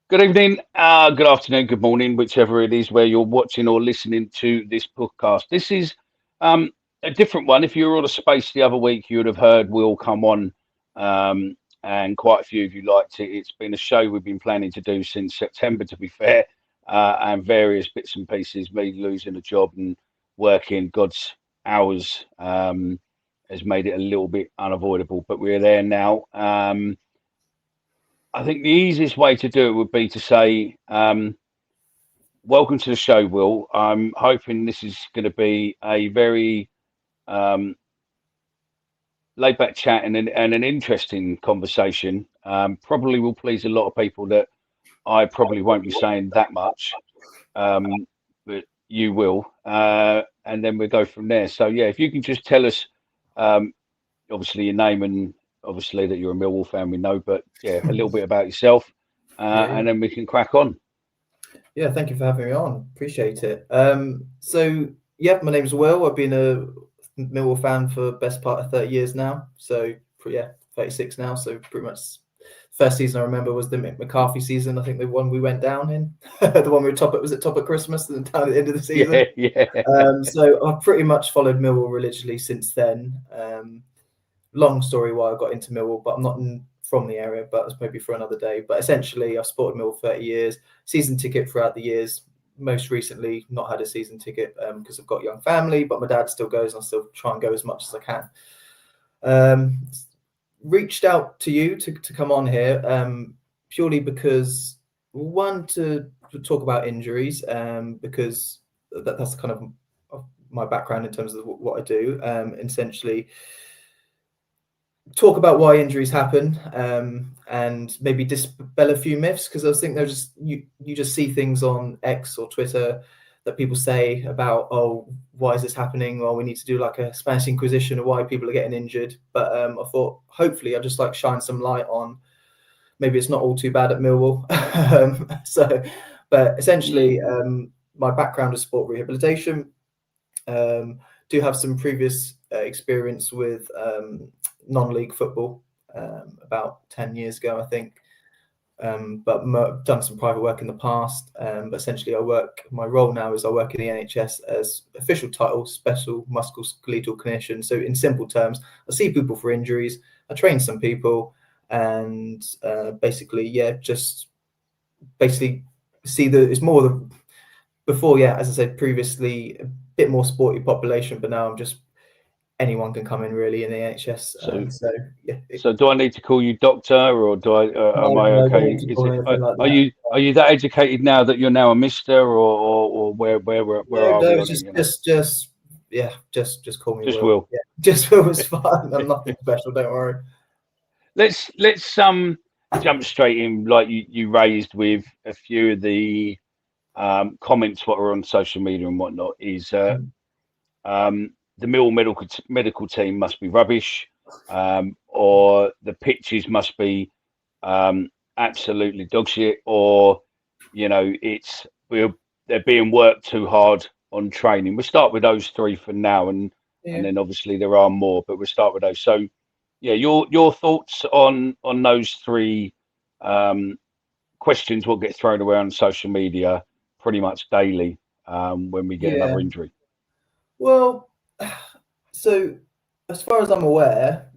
Good evening, good afternoon, good morning, whichever it is where you're watching or listening to this podcast. This is a different one. If you were on a space the other week, you would have heard Will come on, and quite a few of you liked it. It's been a show we've been planning to do since September, to be fair, and various bits and pieces, me losing a job and working God's hours has made it a little bit unavoidable, but we're there now. I think the easiest way to do it would be to say, welcome to the show, Will. I'm hoping this is going to be a very um, laid back chat and an interesting conversation. Probably will please a lot of people that I probably won't be saying that much, but you will. And then we'll go from there. So, yeah, if you can just tell us, um, obviously, your name and obviously that you're a Millwall fan, we know, but yeah, a little bit about yourself, Yeah, yeah. and then we can crack on. Yeah, thank you for having me on. Appreciate it. My name's Will. I've been a Millwall fan for the best part of 30 years now. Yeah, 36 now. So pretty much first season I remember was the Mick McCarthy season. I think the one we went down in, the one we were top at, was it top at Christmas and down at the end of the season. Yeah, yeah. So I've pretty much followed Millwall religiously since then. Long story why I got into Millwall, but I'm not from the area, but it's maybe for another day. But essentially, I've supported Millwall 30 years, season ticket throughout the years. Most recently, not had a season ticket because I've got a young family, but my dad still goes, and I still try and go as much as I can. Reached out to you to come on here purely because, one, to talk about injuries, because that's kind of my background in terms of what I do. Essentially, talk about why injuries happen, and maybe dispel a few myths, because I think there's just you just see things on X or Twitter that people say about, oh, why is this happening, or we need to do like a Spanish Inquisition of why people are getting injured. But I thought hopefully I'd just like shine some light on maybe it's not all too bad at Millwall. But essentially, my background is sport rehabilitation. Do have some previous experience with non-league football about 10 years ago, I think. But done some private work in the past. But essentially, my role now is I work in the NHS as official title, Special Musculoskeletal Clinician. So in simple terms, I see people for injuries, I train some people, and basically see it's more the before, as I said previously, a bit more sporty population, but now I'm just anyone can come in really in the NHS. So do I need to call you doctor, or do I? Am I No, don't okay? need to Is call it? anything like Are that. you that educated now that you're now a mister, or where are we No, on it? just call me Just Will. Will. Yeah, just Will is fine. I'm nothing special. Don't worry. Let's jump straight in, like you raised with a few of the comments what are on social media and whatnot. Is the Mill medical team must be rubbish, or the pitches must be absolutely dog shit, or they're being worked too hard on training. We'll start with those three for now, and Yeah. then obviously there are more, but we'll start with those. So, yeah, your thoughts on those three um, questions will get thrown around social media pretty much daily when we get Yeah. another injury. Well, so as far as I'm aware,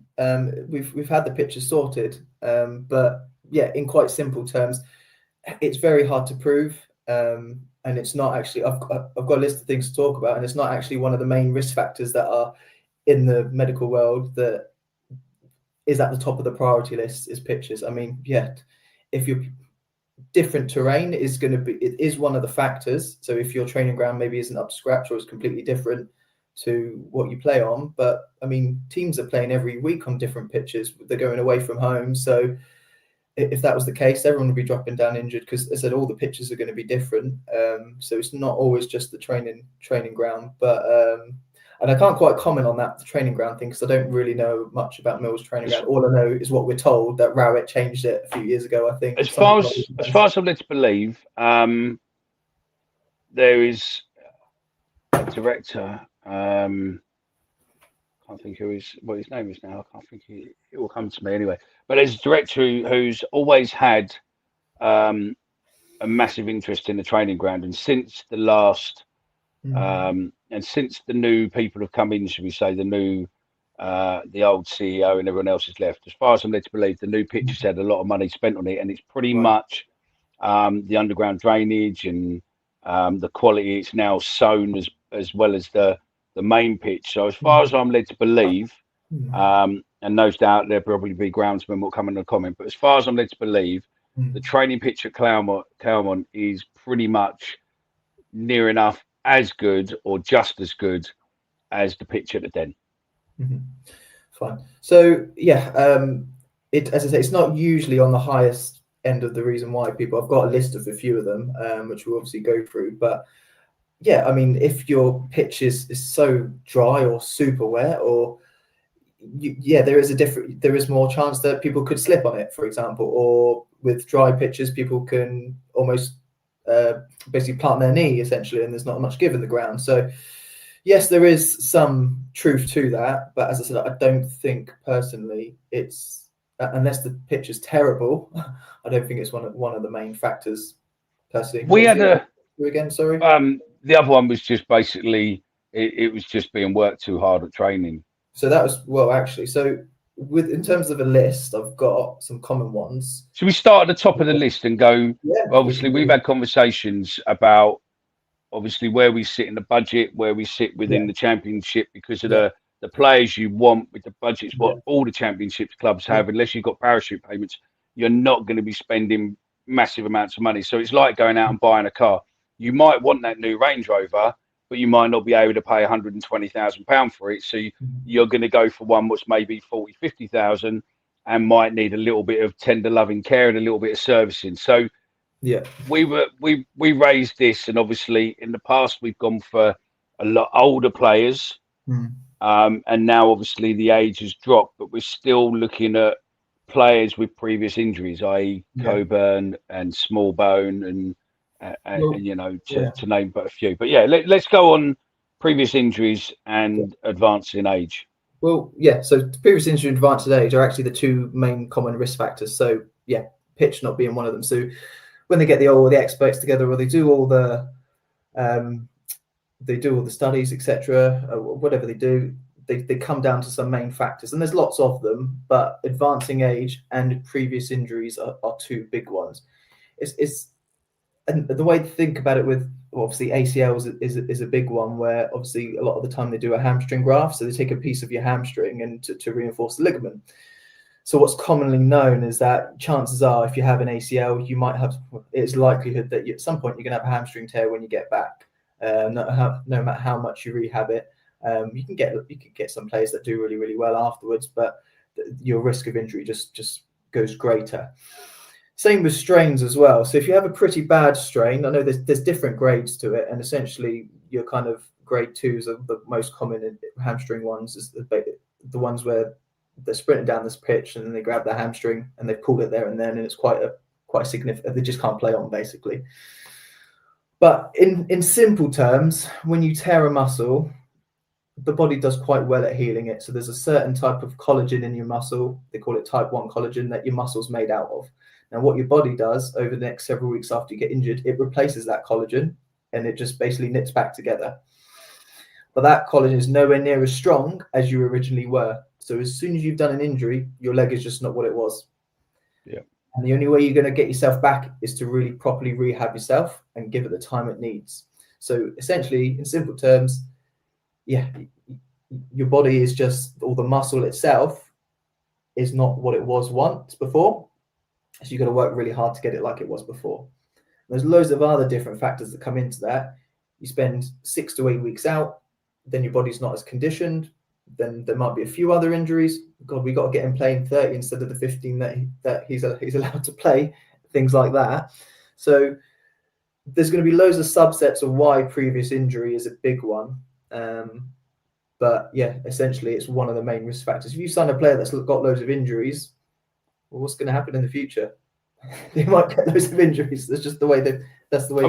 we've had the pictures sorted, but yeah, in quite simple terms, it's very hard to prove, and it's not actually. I've got a list of things to talk about, and it's not actually one of the main risk factors that are in the medical world that is at the top of the priority list is pictures. I mean, yeah, if you're different terrain is going to be, it is one of the factors. So if your training ground maybe isn't up to scratch or is completely different to what you play on, but I mean, teams are playing every week on different pitches. They're going away from home, so if that was the case, everyone would be dropping down injured because, as I said, all the pitches are going to be different. So it's not always just the training ground, but and I can't quite comment on that, the training ground thing, because I don't really know much about Mill's training As, ground. All I know is what we're told, that Rowett changed it a few years ago, I think. as Something far along as those as lines. far as I'm led to believe, there is a director. Can't think what his name is now. I can't think it will come to me anyway. But there's a director who's always had um, a massive interest in the training ground, and since the last and since the new people have come in, should we say, the old CEO and everyone else has left, as far as I'm led to believe, the new pitch has had a lot of money spent on it, and it's pretty much the underground drainage and the quality. It's now sown as well as the main pitch. So as far as I'm led to believe, and no doubt there'll probably be groundsmen will come in the comment, but as far as I'm led to believe, the training pitch at Claremont is pretty much near enough as good or just as good as the pitch at the Den. Fine. So yeah, as I say, it's not usually on the highest end of the reason why people. I've got a list of a few of them, which we'll obviously go through. But yeah, I mean, if your pitch is so dry or super wet, or there is more chance that people could slip on it, for example. Or with dry pitches, people can almost basically plant their knee essentially, and there's not much give in the ground. So yes, there is some truth to that, but as I said, I don't think personally it's, unless the pitch is terrible, I don't think it's one of the main factors personally. We had again, sorry. The other one was just basically it was just being worked too hard at training. So that was actually. So in terms of a list, I've got some common ones. Should we start at the top of the list and go? Yeah, obviously, we've had conversations about obviously where we sit in the budget, where we sit within the championship, because of the players you want with the budgets, what all the championships clubs have, unless you've got parachute payments, you're not going to be spending massive amounts of money. So it's like going out and buying a car. You might want that new Range Rover, but you might not be able to pay £120,000 for it. So you're going to go for one which maybe 40, 50,000 and might need a little bit of tender loving care and a little bit of servicing. So we raised this, and obviously in the past we've gone for a lot older players, and now obviously the age has dropped, but we're still looking at players with previous injuries, i.e. Coburn and Smallbone and you know, to name but a few. But yeah, let's go on previous injuries and advancing age. Well, yeah, so previous injury and advanced age are actually the two main common risk factors. So yeah, pitch not being one of them. So when they get the experts together, or they do all the studies, etc., whatever they do, they come down to some main factors, and there's lots of them, but advancing age and previous injuries are two big ones. And the way to think about it with, obviously, ACLs is a big one, where obviously a lot of the time they do a hamstring graft, so they take a piece of your hamstring and to reinforce the ligament. So what's commonly known is that chances are, if you have an ACL, you might have, it's likelihood that at some point you're going to have a hamstring tear when you get back. No matter how much you rehab it, you can get some players that do really, really well afterwards, but your risk of injury just goes greater. Same with strains as well. So if you have a pretty bad strain, I know there's different grades to it, and essentially your kind of grade 2s are the most common hamstring ones, is the ones where they're sprinting down this pitch and then they grab their hamstring and they pull it there and then, and it's quite significant. They just can't play on, basically. But in simple terms, when you tear a muscle, the body does quite well at healing it. So there's a certain type of collagen in your muscle, they call it type 1 collagen, that your muscle's made out of. Now, what your body does over the next several weeks after you get injured, it replaces that collagen and it just basically knits back together. But that collagen is nowhere near as strong as you originally were. So as soon as you've done an injury, your leg is just not what it was. Yeah. And the only way you're going to get yourself back is to really properly rehab yourself and give it the time it needs. So essentially, in simple terms, your body is just, or the muscle itself is not what it was once before. So you've got to work really hard to get it like it was before. There's loads of other different factors that come into that. You spend 6 to 8 weeks out, then your body's not as conditioned. Then there might be a few other injuries. God, we got to get him playing 30 instead of the 15 that he's allowed to play, things like that. So there's going to be loads of subsets of why previous injury is a big one. But yeah, essentially it's one of the main risk factors. If you sign a player that's got loads of injuries, well, what's going to happen in the future? They might get loads of injuries. That's just the way that's the way.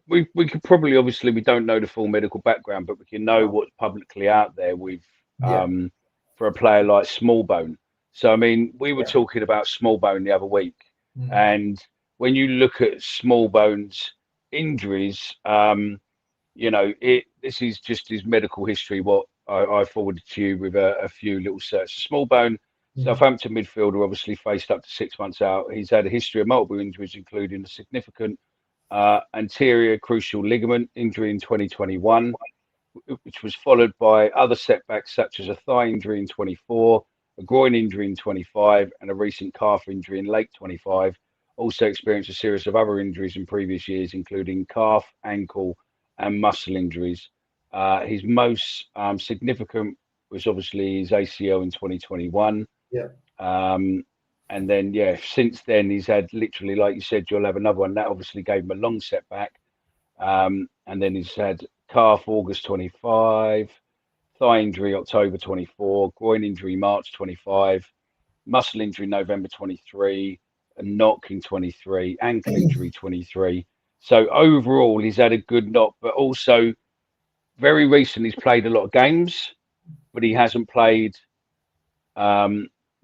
We could probably, obviously, we don't know the full medical background, but we can know what's publicly out there with for a player like Smallbone. So I mean, we were talking about Smallbone the other week, and when you look at Smallbone's injuries, this is just his medical history. What I forwarded to you with a few little certs. Smallbone, Southampton midfielder, obviously faced up to 6 months out. He's had a history of multiple injuries, including a significant anterior crucial ligament injury in 2021, which was followed by other setbacks such as a thigh injury in 24, a groin injury in 25, and a recent calf injury in late 25. Also experienced a series of other injuries in previous years, including calf, ankle, and muscle injuries. His most significant was obviously his ACL in 2021. Yeah. And then, since then, he's had literally, like you said, you'll have another one. That obviously gave him a long setback. And then he's had calf August 25, thigh injury October 24, groin injury March 25, muscle injury November 23, a knock in 23, ankle injury 23. So overall, he's had a good knock, but also very recently he's played a lot of games, but he hasn't played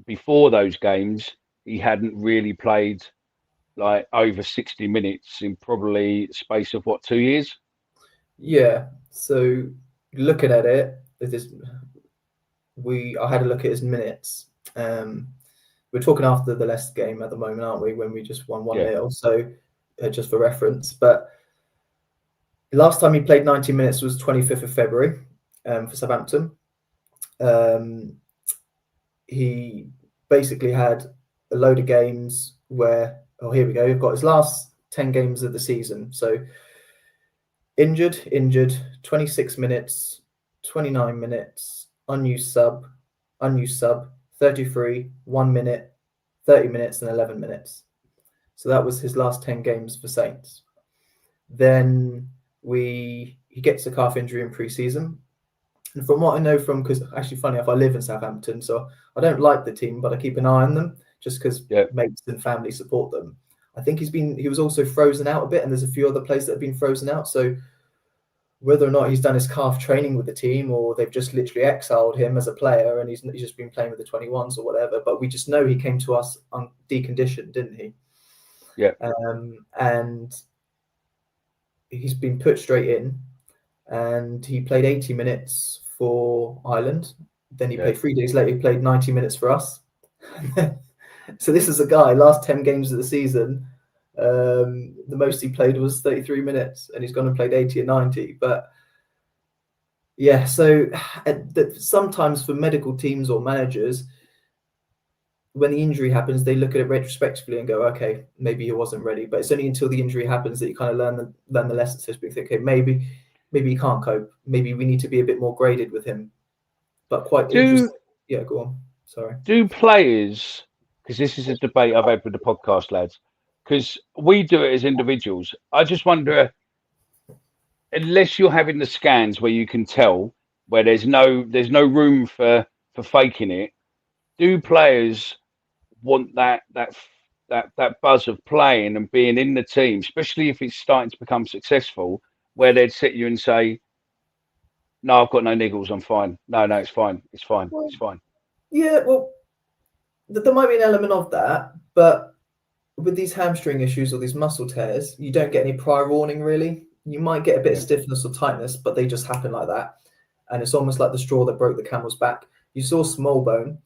before those games. He hadn't really played like over 60 minutes in probably space of 2 years. Yeah. So looking at it, I had a look at his minutes. We're talking after the Leicester game at the moment, aren't we? When we just won 1-0. So just for reference, but the last time he played 90 minutes was 25th of February for Southampton. He basically had a load of games where, here we go. We've got his last 10 games of the season. So injured, 26 minutes, 29 minutes, unused sub, 33, 1 minute, 30 minutes, and 11 minutes. So that was his last 10 games for Saints. Then he gets a calf injury in pre-season. And from what I know because actually funny enough, I live in Southampton, so I don't like the team, but I keep an eye on them just because mates and family support them. I think he was also frozen out a bit, and there's a few other players that have been frozen out. So whether or not he's done his calf training with the team or they've just literally exiled him as a player and he's just been playing with the 21s or whatever, but we just know he came to us on deconditioned, didn't he? Yeah. And he's been put straight in, and he played 80 minutes for Ireland. Then he played 3 days later, he played 90 minutes for us. So this is a guy, last 10 games of the season, the most he played was 33 minutes, and he's gone and played 80 and 90. But yeah, so sometimes for medical teams or managers, when the injury happens, they look at it retrospectively and go, okay, maybe he wasn't ready. But it's only until the injury happens that you kind of learn the lesson, so to speak. Think, okay, maybe he can't cope. Maybe we need to be a bit more graded with him. But quite interesting. Yeah, go on. Sorry. Do players, because this is a debate I've had with the podcast lads, because we do it as individuals. I just wonder, unless you're having the scans where you can tell, where there's no room for faking it, do players want that buzz of playing and being in the team, especially if it's starting to become successful, where they'd sit you and say, no, I've got no niggles, I'm fine. No, it's fine. It's fine. It's fine. Yeah, well, there might be an element of that, but with these hamstring issues or these muscle tears, you don't get any prior warning, really. You might get a bit of stiffness or tightness, but they just happen like that. And it's almost like the straw that broke the camel's back. You saw Smallbone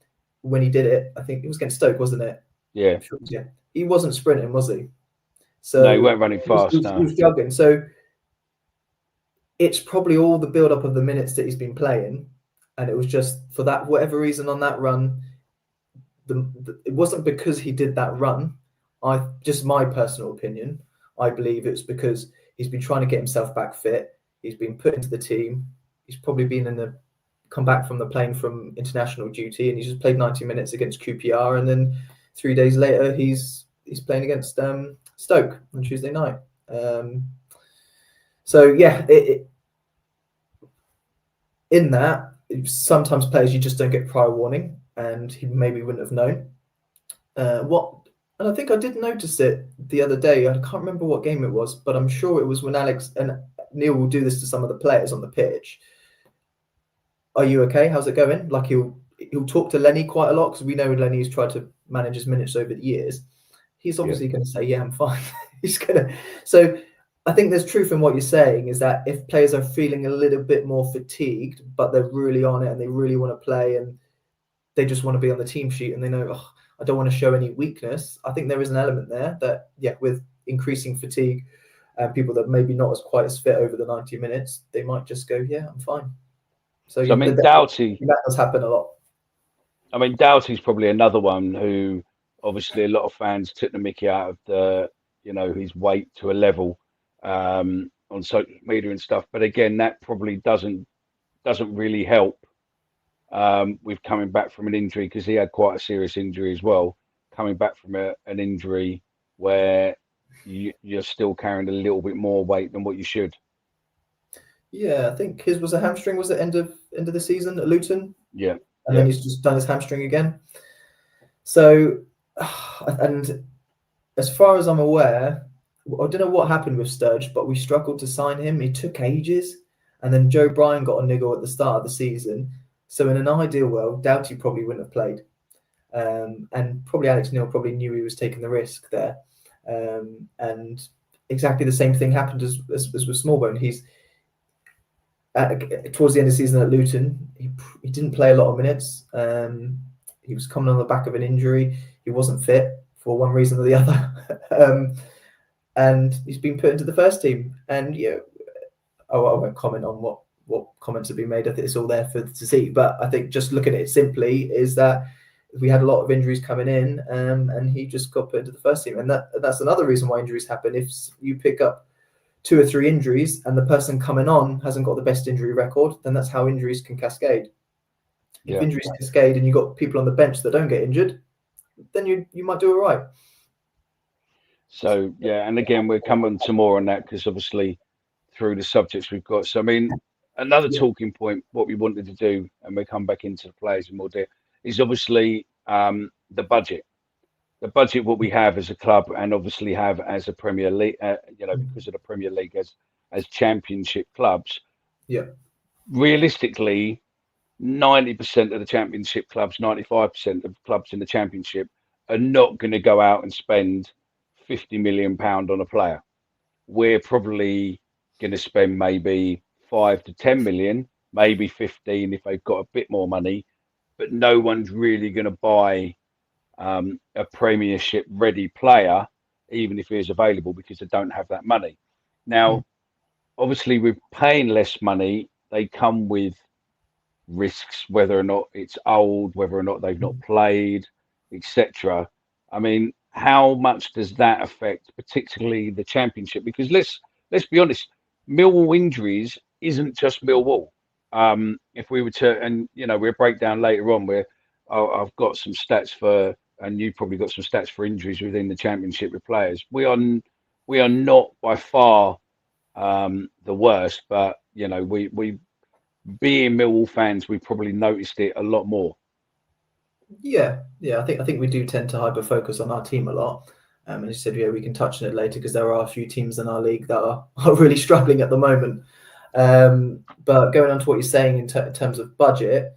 when he did it. I think it was against Stoke, wasn't it? Yeah. Yeah. He wasn't sprinting, was he? So no, he weren't running fast. He was jogging. So it's probably all the build-up of the minutes that he's been playing. And it was just for that, whatever reason on that run, it wasn't because he did that run. Just my personal opinion, I believe it's because he's been trying to get himself back fit. He's been put into the team. He's probably been come back from the plane from international duty, and he's just played 90 minutes against QPR, and then 3 days later he's playing against Stoke on Tuesday night. So yeah, in that, sometimes players you just don't get prior warning, and he maybe wouldn't have known. And I think I did notice it the other day. I can't remember what game it was, but I'm sure it was when Alex and Neil will do this to some of the players on the pitch. Are you okay? How's it going? Like he'll talk to Lenny quite a lot, because we know Lenny's tried to manage his minutes over the years. he's obviously going to say, yeah, I'm fine. He's going to. So I think there's truth in what you're saying, is that if players are feeling a little bit more fatigued, but they're really on it and they really want to play and they just want to be on the team sheet and they know, oh, I don't want to show any weakness. I think there is an element there that, yeah, with increasing fatigue and people that maybe not as quite as fit over the 90 minutes, they might just go, yeah, I'm fine. So yeah, I mean, Doughty, that does happen a lot. I mean, Doughty's probably another one who obviously a lot of fans took the mickey out of his weight to a level on social media and stuff. But again, that probably doesn't really help with coming back from an injury, because he had quite a serious injury as well. Coming back from an injury where you're still carrying a little bit more weight than what you should. Yeah, I think his was a hamstring. Was it end of the season at Luton? Yeah, and then he's just done his hamstring again. So, and as far as I'm aware, I don't know what happened with Sturge, but we struggled to sign him. He took ages, and then Joe Bryan got a niggle at the start of the season. So in an ideal world, Doughty probably wouldn't have played, and probably Alex Neil probably knew he was taking the risk there. And exactly the same thing happened as with Smallbone. He's towards the end of the season at Luton, he didn't play a lot of minutes. He was coming on the back of an injury. He wasn't fit for one reason or the other. And he's been put into the first team. And I won't comment on what comments have been made. I think it's all there to see. But I think just looking at it simply is that we had a lot of injuries coming in, and he just got put into the first team. And that's another reason why injuries happen. If you pick up 2 or 3 injuries and the person coming on hasn't got the best injury record, then that's how injuries can cascade. If injuries cascade and you've got people on the bench that don't get injured, then you might do all right. So, yeah, and again, we're coming to more on that because obviously through the subjects we've got. So, I mean, another talking point, what we wanted to do, and we come back into the players in more depth, is obviously the budget. The budget what we have as a club, and obviously have as a Premier League, because of the Premier League as championship clubs. Yeah. Realistically, 90% of the championship clubs, 95% of clubs in the championship are not going to go out and spend £50 million on a player. We're probably going to spend maybe 5 to 10 million, maybe 15 if they've got a bit more money, but no one's really going to buy a Premiership ready player, even if he is available, because they don't have that money. Now, obviously, with paying less money, they come with risks, whether or not it's old, whether or not they've not played, etc. I mean, how much does that affect, particularly the Championship? Because let's be honest, Millwall injuries isn't just Millwall. If we were to, and we'll break down later on where I've got some stats for, and you've probably got some stats for injuries within the Championship with players. We are not by far the worst, but we being Millwall fans, we probably noticed it a lot more. Yeah. I think we do tend to hyper focus on our team a lot. And as you said, we can touch on it later because there are a few teams in our league that are really struggling at the moment. But going on to what you're saying in terms of budget,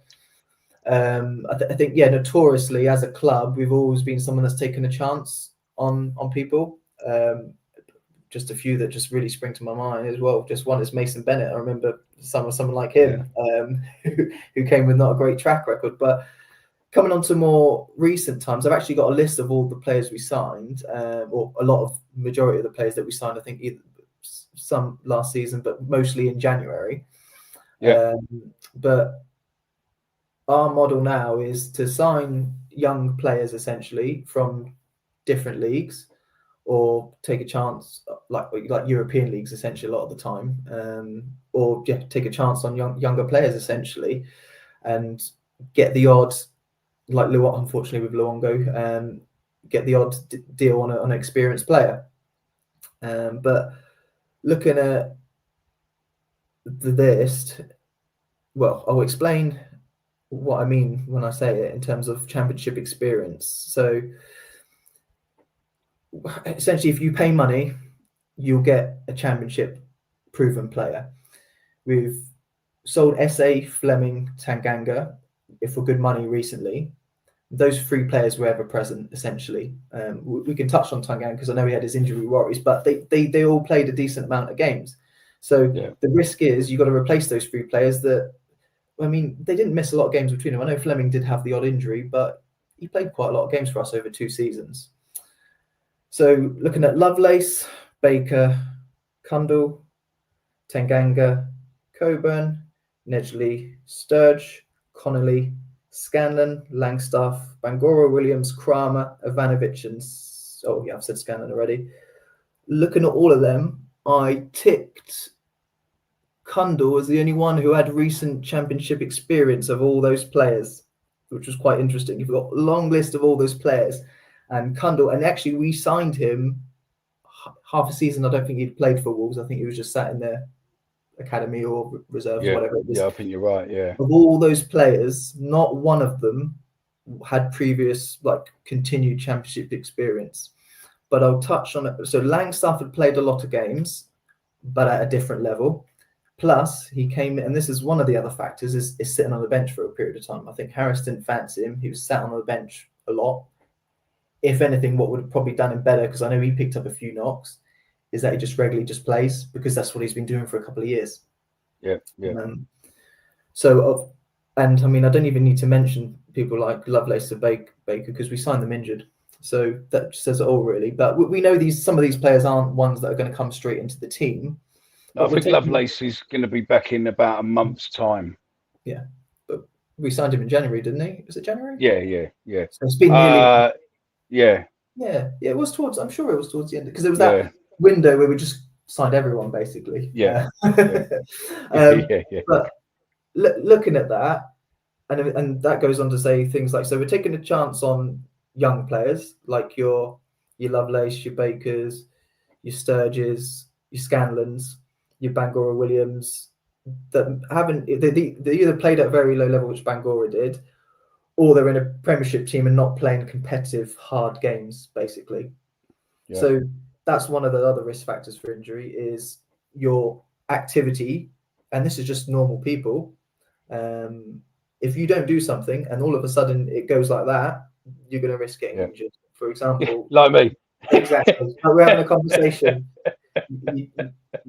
I think notoriously as a club, we've always been someone that's taken a chance on people. Just a few that just really spring to my mind as well. Just one is Mason Bennett. I remember someone like him who came with not a great track record. But coming on to more recent times, I've actually got a list of all the players we signed, or a lot of majority of the players that we signed. I think either some last season, but mostly in January. But our model now is to sign young players essentially from different leagues, or take a chance like European leagues essentially a lot of the time, or take a chance on younger players essentially, and get the odd, like unfortunately with Luongo, get the odd deal on an experienced player. But looking at the list, well, I'll explain what I mean when I say it in terms of championship experience. So essentially, if you pay money, you'll get a championship proven player. We've sold SA Fleming Tanganga for good money recently. those 3 players were ever present, essentially. We can touch on Tanganga because I know he had his injury worries, but they all played a decent amount of games. So the risk is you've got to replace those 3 players that, I mean, they didn't miss a lot of games between them. I know Fleming did have the odd injury, but he played quite a lot of games for us over 2 seasons. So looking at Lovelace, Baker, Cundall, Tanganga, Coburn, Nedgley, Sturge, Connolly, Scanlon, Langstaff, Bangora, Williams, Kramer, Ivanovic, and I've said Scanlon already. Looking at all of them, I ticked Cundall as the only one who had recent championship experience of all those players, which was quite interesting. You've got a long list of all those players, and Cundall, and actually we signed him half a season. I don't think he'd played for Wolves. I think he was just sat in their academy or reserves, or whatever it was. Yeah, I think you're right. Yeah. Of all those players, not one of them had previous continued championship experience. But I'll touch on it. So Langstaff had played a lot of games, but at a different level. Plus, he came in, and this is one of the other factors, is sitting on the bench for a period of time. I think Harris didn't fancy him. He was sat on the bench a lot. If anything, what would have probably done him better, because I know he picked up a few knocks, is that he just regularly just plays, because that's what he's been doing for a couple of years. Yeah. And I mean, I don't even need to mention people like Lovelace or Baker, because we signed them injured. So that says it all, really. But we know some of these players aren't ones that are going to come straight into the team. I think Lovelace is going to be back in about a month's time. Yeah, but we signed him in January, didn't he? Was it January? Yeah. So it's been nearly. Yeah. It was towards. I'm sure it was towards the end, because there was that window where we just signed everyone basically. Yeah. But looking at that, and that goes on to say things like, so we're taking a chance on young players like your Lovelace, your Bakers, your Sturges, your Scanlons, your Bangora Williams, that haven't, they either played at a very low level, which Bangora did, or they're in a Premiership team and not playing competitive hard games, basically. Yeah. So that's one of the other risk factors for injury, is your activity, and this is just normal people. If you don't do something and all of a sudden it goes like that, you're going to risk getting injured. For example, like me. Exactly. We're having a conversation. You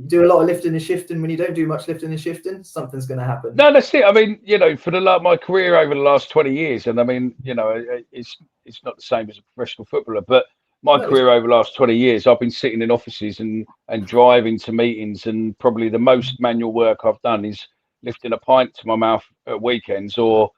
do a lot of lifting and shifting. When you don't do much lifting and shifting, something's going to happen. No, that's it. I mean, for my career over the last 20 years, and I mean, it's not the same as a professional footballer, but my career over the last 20 years, I've been sitting in offices and driving to meetings, and probably the most manual work I've done is lifting a pint to my mouth at weekends, or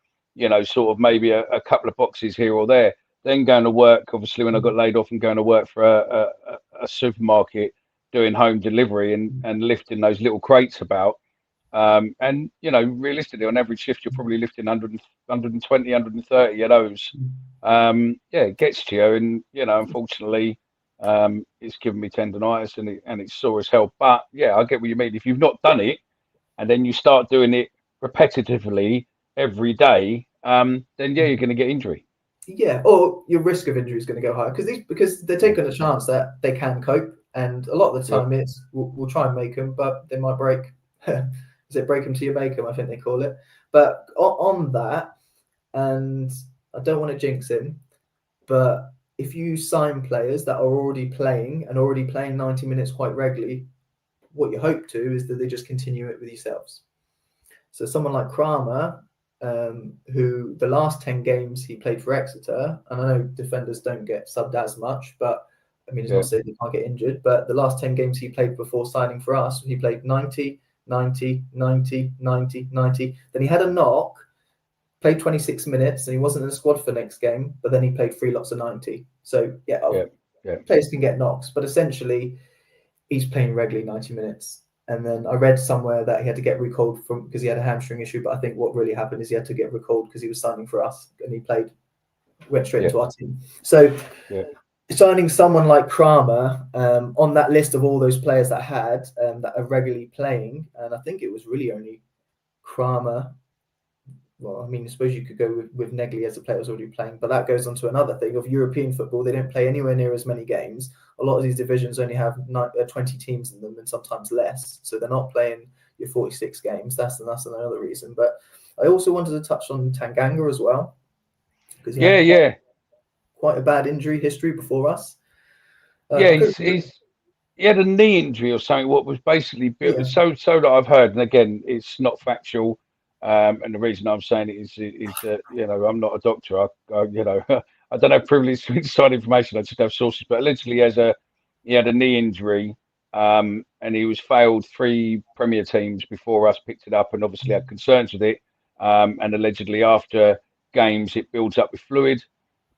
sort of maybe a couple of boxes here or there. Then going to work, obviously, when I got laid off, and going to work for a supermarket doing home delivery and lifting those little crates about. And realistically, on average shift, you're probably lifting 100, 120, 130 of those. It gets to you, and unfortunately, it's given me tendonitis and it's sore as hell. But I get what you mean. If you've not done it, and then you start doing it repetitively every day, then you're going to get injury. Yeah, or your risk of injury is going to go higher, because they're taking a chance that they can cope, and a lot of the time it's we'll try and make them, but they might break. Is it break them till you make them? I think they call it. But on that, and I don't want to jinx him, but if you sign players that are already playing 90 minutes quite regularly, what you hope to is that they just continue it with yourselves. So someone like Kramer, who the last 10 games he played for Exeter, and I know defenders don't get subbed as much, but I mean, it's not saying he can't get injured, but the last 10 games he played before signing for us, he played 90, 90, 90, 90, 90. Then he had a knock, played 26 minutes, and he wasn't in the squad for the next game, but then he played 3 lots of 90. So, players can get knocks, but essentially he's playing regularly 90 minutes. And then I read somewhere that he had to get recalled because he had a hamstring issue. But I think what really happened is he had to get recalled because he was signing for us, and he went straight into our team. So signing someone like Kramer on that list of all those players that that are regularly playing, and I think it was really only Kramer. Well, I mean, I suppose you could go with Nedgley as a player who's already playing, but that goes on to another thing of European football. They don't play anywhere near as many games. A lot of these divisions only have 20 teams in them, and sometimes less. So they're not playing your 46 games. That's another reason. But I also wanted to touch on Tanganga as well, because he Yeah, had yeah. quite a bad injury history before us. Yeah, I couldn't, he had a knee injury or something. What was basically yeah, so that I've heard, and again, it's not factual. And the reason I'm saying it is that I'm not a doctor. I I don't have privileged inside information. I just have sources. But allegedly, he had a knee injury, and he was failed 3 Premier teams before us picked it up, and obviously had concerns with it. And allegedly, after games, it builds up with fluid,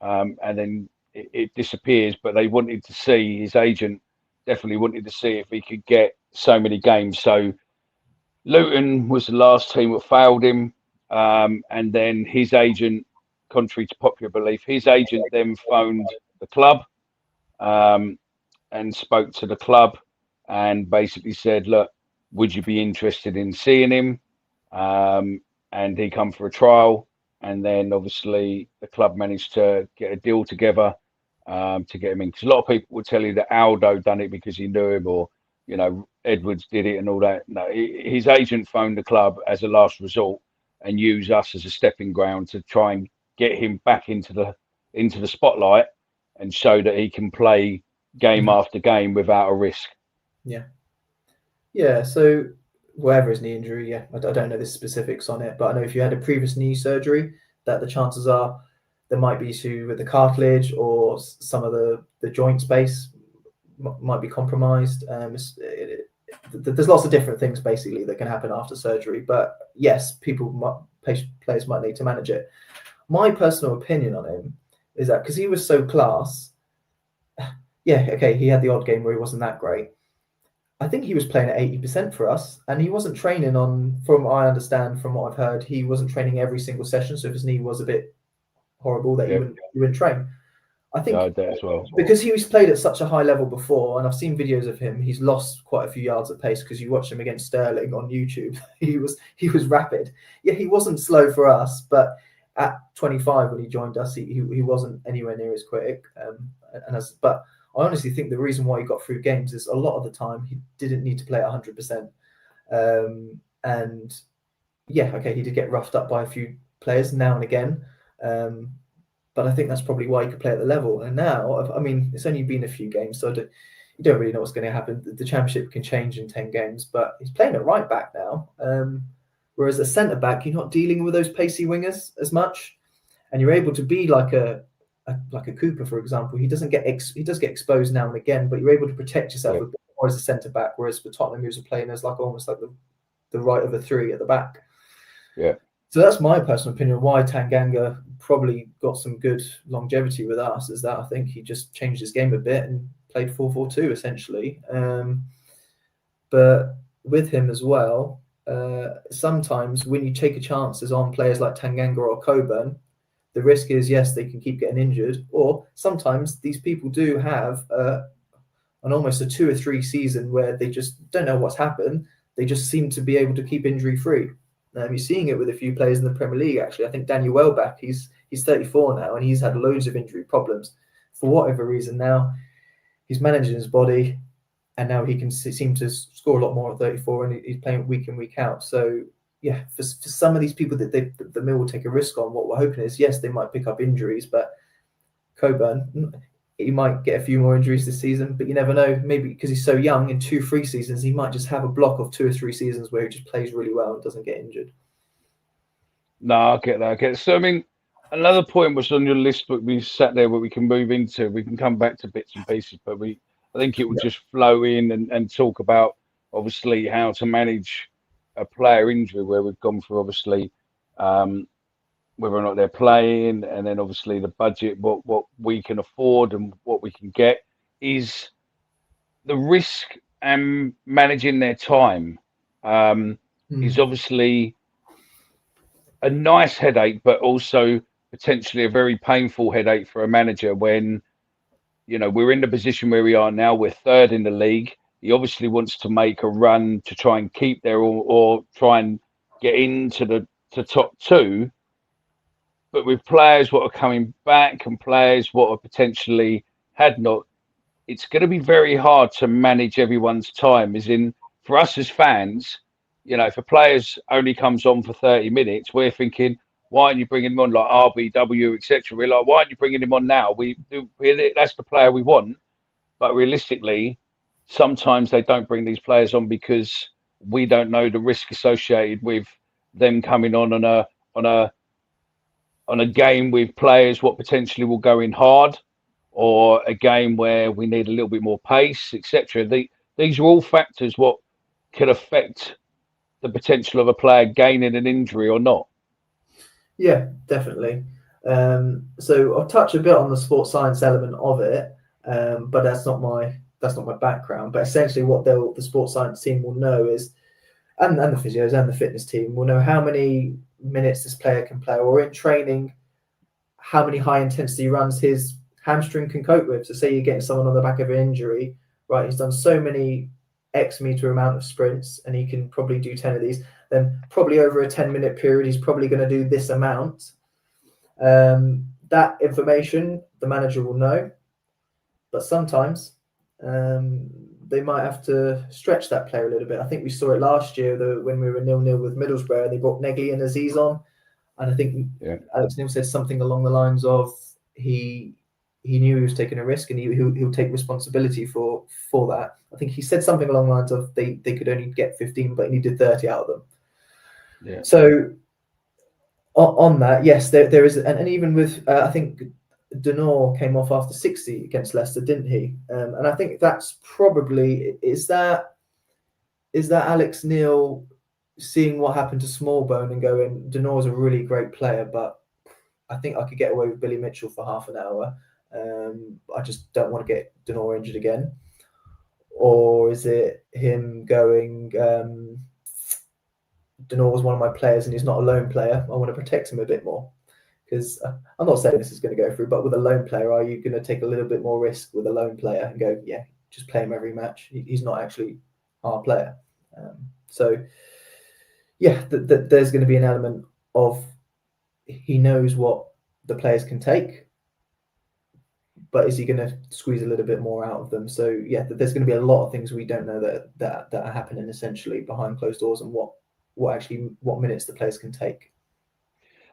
and then it disappears. But they wanted to see his agent definitely wanted to see if he could get so many games. So Luton was the last team that failed him, and then his agent, contrary to popular belief, his agent then phoned the club um, and spoke to the club and basically said, "Look, would you be interested in seeing him?" And he come for a trial, and then obviously the club managed to get a deal together to get him in. Because a lot of people will tell you that Aldo done it because he knew him, or Edwards did it and all that. No, his agent phoned the club as a last resort and used us as a stepping ground to try and get him back into the spotlight and show that he can play game after game without a risk. Yeah. So whatever his knee injury, I don't know the specifics on it, but I know if you had a previous knee surgery, that the chances are there might be issue with the cartilage or some of the joint space might be compromised. There's lots of different things basically that can happen after surgery, but yes, players might need to manage it. My personal opinion on him is that because he was so class, yeah, okay, he had the odd game where he wasn't that great. I think he was playing at 80% for us, and he wasn't training from what I understand, from what I've heard, he wasn't training every single session. So if his knee was a bit horrible, that he wouldn't train. I think that as well. Because he was played at such a high level before, and I've seen videos of him, he's lost quite a few yards at pace because you watch him against Sterling on YouTube. he was rapid. Yeah, he wasn't slow for us, but at 25 when he joined us, he wasn't anywhere near as quick. But I honestly think the reason why he got through games is a lot of the time he didn't need to play at 100%. And yeah, okay, he did get roughed up by a few players now and again. But I think that's probably why he could play at the level. And now, I mean, it's only been a few games, so you don't really know what's going to happen. The championship can change in 10 games, but he's playing at right back now. Whereas at centre back, you're not dealing with those pacey wingers as much, and you're able to be like a Cooper, for example. He does get exposed now and again, but you're able to protect yourself a bit more as a centre back. Whereas for Tottenham, he was playing as almost like the right of a three at the back. Yeah. So that's my personal opinion. Why Tanganga probably got some good longevity with us is that I think he just changed his game a bit and played 4-4-2 essentially. But with him as well, sometimes when you take chances on players like Tanganga or Coburn, the risk is, yes, they can keep getting injured, or sometimes these people do have an almost a 2 or 3 season where they just don't know what's happened. They just seem to be able to keep injury free. You're seeing it with a few players in the Premier League, actually. I think Daniel Welbeck, he's 34 now, and he's had loads of injury problems. For whatever reason now, he's managing his body, and now he can seem to score a lot more at 34, and he's playing week in, week out. So, yeah, for some of these people that the Mill will take a risk on, what we're hoping is, yes, they might pick up injuries, but Coburn, he might get a few more injuries this season, but you never know. Maybe because he's so young, in 2-3 seasons, he might just have a block of 2 or 3 seasons where he just plays really well and doesn't get injured. No, I get that. So, I mean, another point was on your list, but we sat there where we can move into. We can come back to bits and pieces, but I think it would just flow in and talk about, obviously, how to manage a player injury, where we've gone through, obviously, whether or not they're playing, and then obviously the budget, what we can afford and what we can get, is the risk and managing their time is obviously a nice headache, but also potentially a very painful headache for a manager when we're in the position where we are now. We're third in the league. He obviously wants to make a run to try and keep there or try and get into the top 2. But with players what are coming back and players what are potentially had not, it's going to be very hard to manage everyone's time. As in, for us as fans, if a player's only comes on for 30 minutes, we're thinking, Why aren't you bringing him on like RBW, etc.? We're like, why aren't you bringing him on now? That's the player we want. But realistically, sometimes they don't bring these players on because we don't know the risk associated with them coming on a on a game with players what potentially will go in hard, or a game where we need a little bit more pace, etc. These are all factors what could affect the potential of a player gaining an injury or not. Yeah, definitely. So I'll touch a bit on the sports science element of it, but that's not my background. But essentially, what the sports science team will know is, and the physios and the fitness team will know how many minutes this player can play, or in training, how many high intensity runs his hamstring can cope with. So say you're getting someone on the back of an injury, right? He's done so many X meter amount of sprints, and he can probably do 10 of these. Then probably over a 10-minute period, he's probably going to do this amount. That information the manager will know, but sometimes they might have to stretch that player a little bit. I think we saw it last year when we were 0-0 with Middlesbrough, and they brought Negli and Aziz on, and I think Alex Neil said something along the lines of he knew he was taking a risk, and he'll take responsibility for that. I think he said something along the lines of they could only get 15, but he needed 30 out of them. Yeah. So on that, yes, there is, and even with I think Denor came off after 60 against Leicester, didn't he? And I think that's probably is that Alex Neil seeing what happened to Smallbone and going, Denor's a really great player, but I think I could get away with Billy Mitchell for half an hour. I just don't want to get Denor injured again. Or is it him going, Denor was one of my players and he's not a lone player. I want to protect him a bit more. Because I'm not saying this is going to go through, but with a lone player, are you going to take a little bit more risk with a lone player and go, yeah, just play him every match? He's not actually our player. So, yeah, there's going to be an element of he knows what the players can take, but is he going to squeeze a little bit more out of them? So, yeah, there's going to be a lot of things we don't know that are happening essentially behind closed doors, and what minutes the players can take.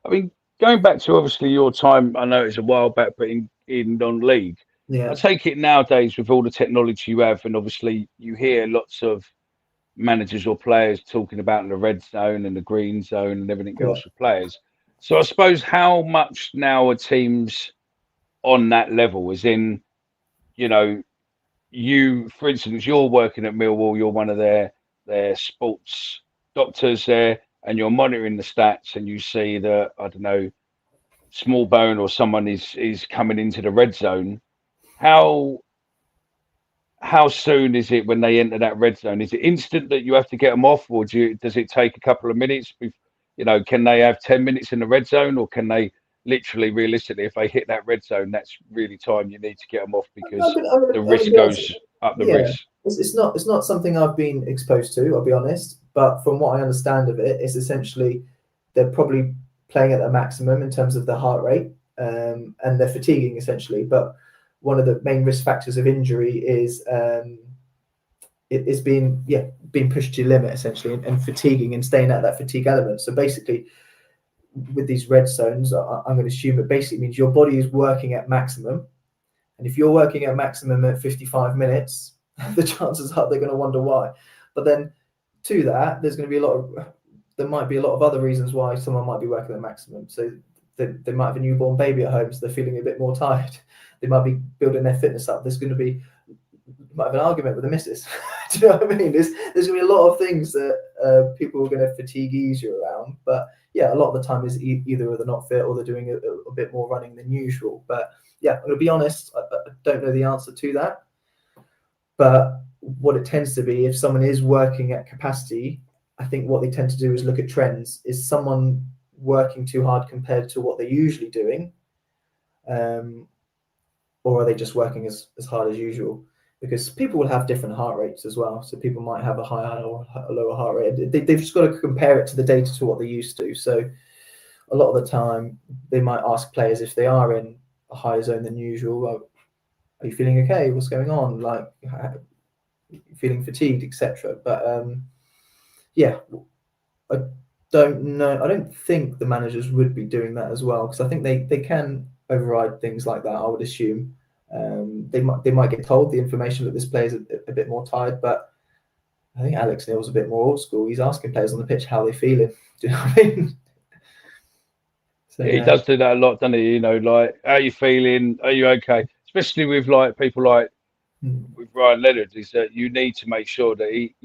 I mean, going back to obviously your time, I know it's a while back, but in non-league, Yeah. I take it nowadays with all the technology you have, and obviously you hear lots of managers or players talking about the red zone and the green zone and everything else with players. So I suppose how much now are teams on that level? As in, you know, you, for instance, you're working at Millwall, you're one of their sports doctors there, and you're monitoring the stats, and you see that, I don't know, Smallbone or someone is coming into the red zone. How soon is it when they enter that red zone? Is it instant that you have to get them off, or does it take a couple of minutes? Can they have 10 minutes in the red zone, or can they literally, realistically, if they hit that red zone, that's really time you need to get them off because the risk goes up the risk? It's not something I've been exposed to, I'll be honest. But from what I understand of it, it's essentially they're probably playing at their maximum in terms of their heart rate, and they're fatiguing essentially. But one of the main risk factors of injury is being pushed to your limit essentially, and fatiguing and staying at that fatigue element. So basically, with these red zones, I'm going to assume it basically means your body is working at maximum, and if you're working at maximum at 55 minutes, the chances are they're going to wonder why. But then to that, there might be a lot of other reasons why someone might be working at maximum. So they might have a newborn baby at home, so they're feeling a bit more tired. They might be building their fitness up. Might have an argument with the missus. Do you know what I mean? There's going to be a lot of things that people are going to fatigue easier around. But yeah, a lot of the time is either they're not fit or they're doing a bit more running than usual. But yeah, I'm going to be honest, I don't know the answer to that. But what it tends to be, if someone is working at capacity, I think what they tend to do is look at trends. Is someone working too hard compared to what they're usually doing? Or are they just working as hard as usual? Because people will have different heart rates as well. So people might have a higher or a lower heart rate. They've just got to compare it to the data to what they used to. So a lot of the time, they might ask players if they are in a higher zone than usual. Well, are you feeling okay? What's going on? Like, feeling fatigued, etc. But yeah, don't know. I don't think the managers would be doing that as well, because I think they can override things like that. I would assume they might get told the information that this player's a bit more tired, but I think Alex Neil's a bit more old school. He's asking players on the pitch how they're feeling. Do you know what I mean? So, Yeah, he does do that a lot, doesn't he? You know, like, how you feeling? Are you okay? Especially with like people like with Ryan Leonard, is that you need to make sure that he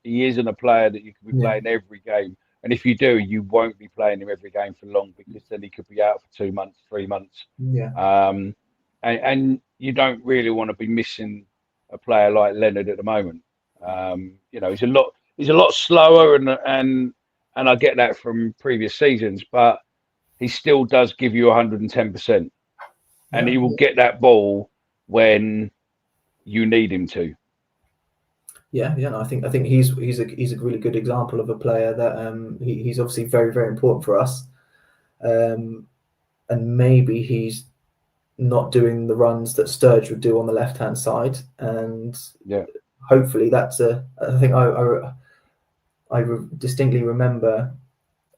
isn't a player that you can be yeah, playing every game. And if you do, you won't be playing him every game for long, because then he could be out for 2 months, 3 months. yeah, Um, and you don't really want to be missing a player like Leonard at the moment. He's a lot slower, and I get that from previous seasons, but he still does give you 110%, and yeah, he will get that ball when you need him to. yeah. No, I think he's a really good example of a player that he's obviously very, very important for us, and maybe he's not doing the runs that Sturge would do on the left hand side, and Yeah, hopefully that's I think I distinctly remember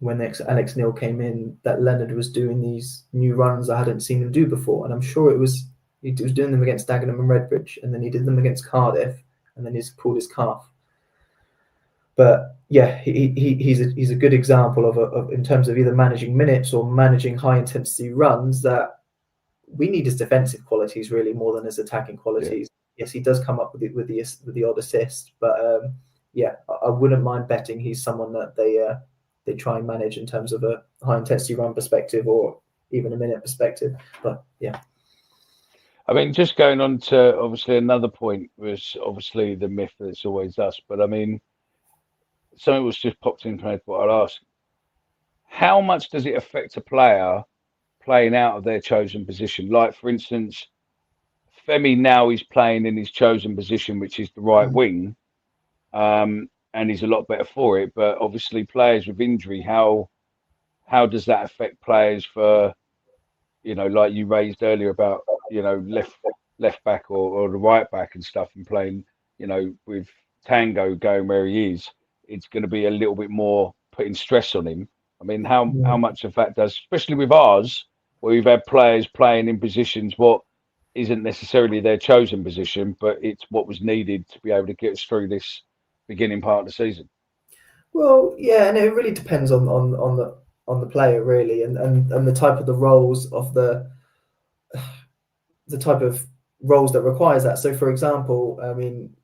when Alex Neil came in that Leonard was doing these new runs I hadn't seen him do before, and I'm sure he was doing them against Dagenham and Redbridge, and then he did them against Cardiff, and then he's pulled his calf. But yeah, he's a good example of in terms of either managing minutes or managing high intensity runs, that we need his defensive qualities really more than his attacking qualities. Yeah. Yes, he does come up with the odd assist, but yeah, I wouldn't mind betting he's someone that they try and manage in terms of a high intensity run perspective or even a minute perspective. But yeah, I mean, just going on to obviously another point was obviously the myth that it's always us, but I mean, something was just popped into my head. What I'd ask: how much does it affect a player playing out of their chosen position? Like, for instance, Femi now is playing in his chosen position, which is the right wing, and he's a lot better for it. But obviously, players with injury, how does that affect players for, like you raised earlier about, left back or the right back and stuff, and playing, with Tango going where he is, it's going to be a little bit more putting stress on him. I mean, how much of that does, especially with ours, where we've had players playing in positions what isn't necessarily their chosen position, but it's what was needed to be able to get us through this beginning part of the season. well, yeah, and it really depends on the player really, and the type of the roles of the type of roles that requires that. So, for example, I mean,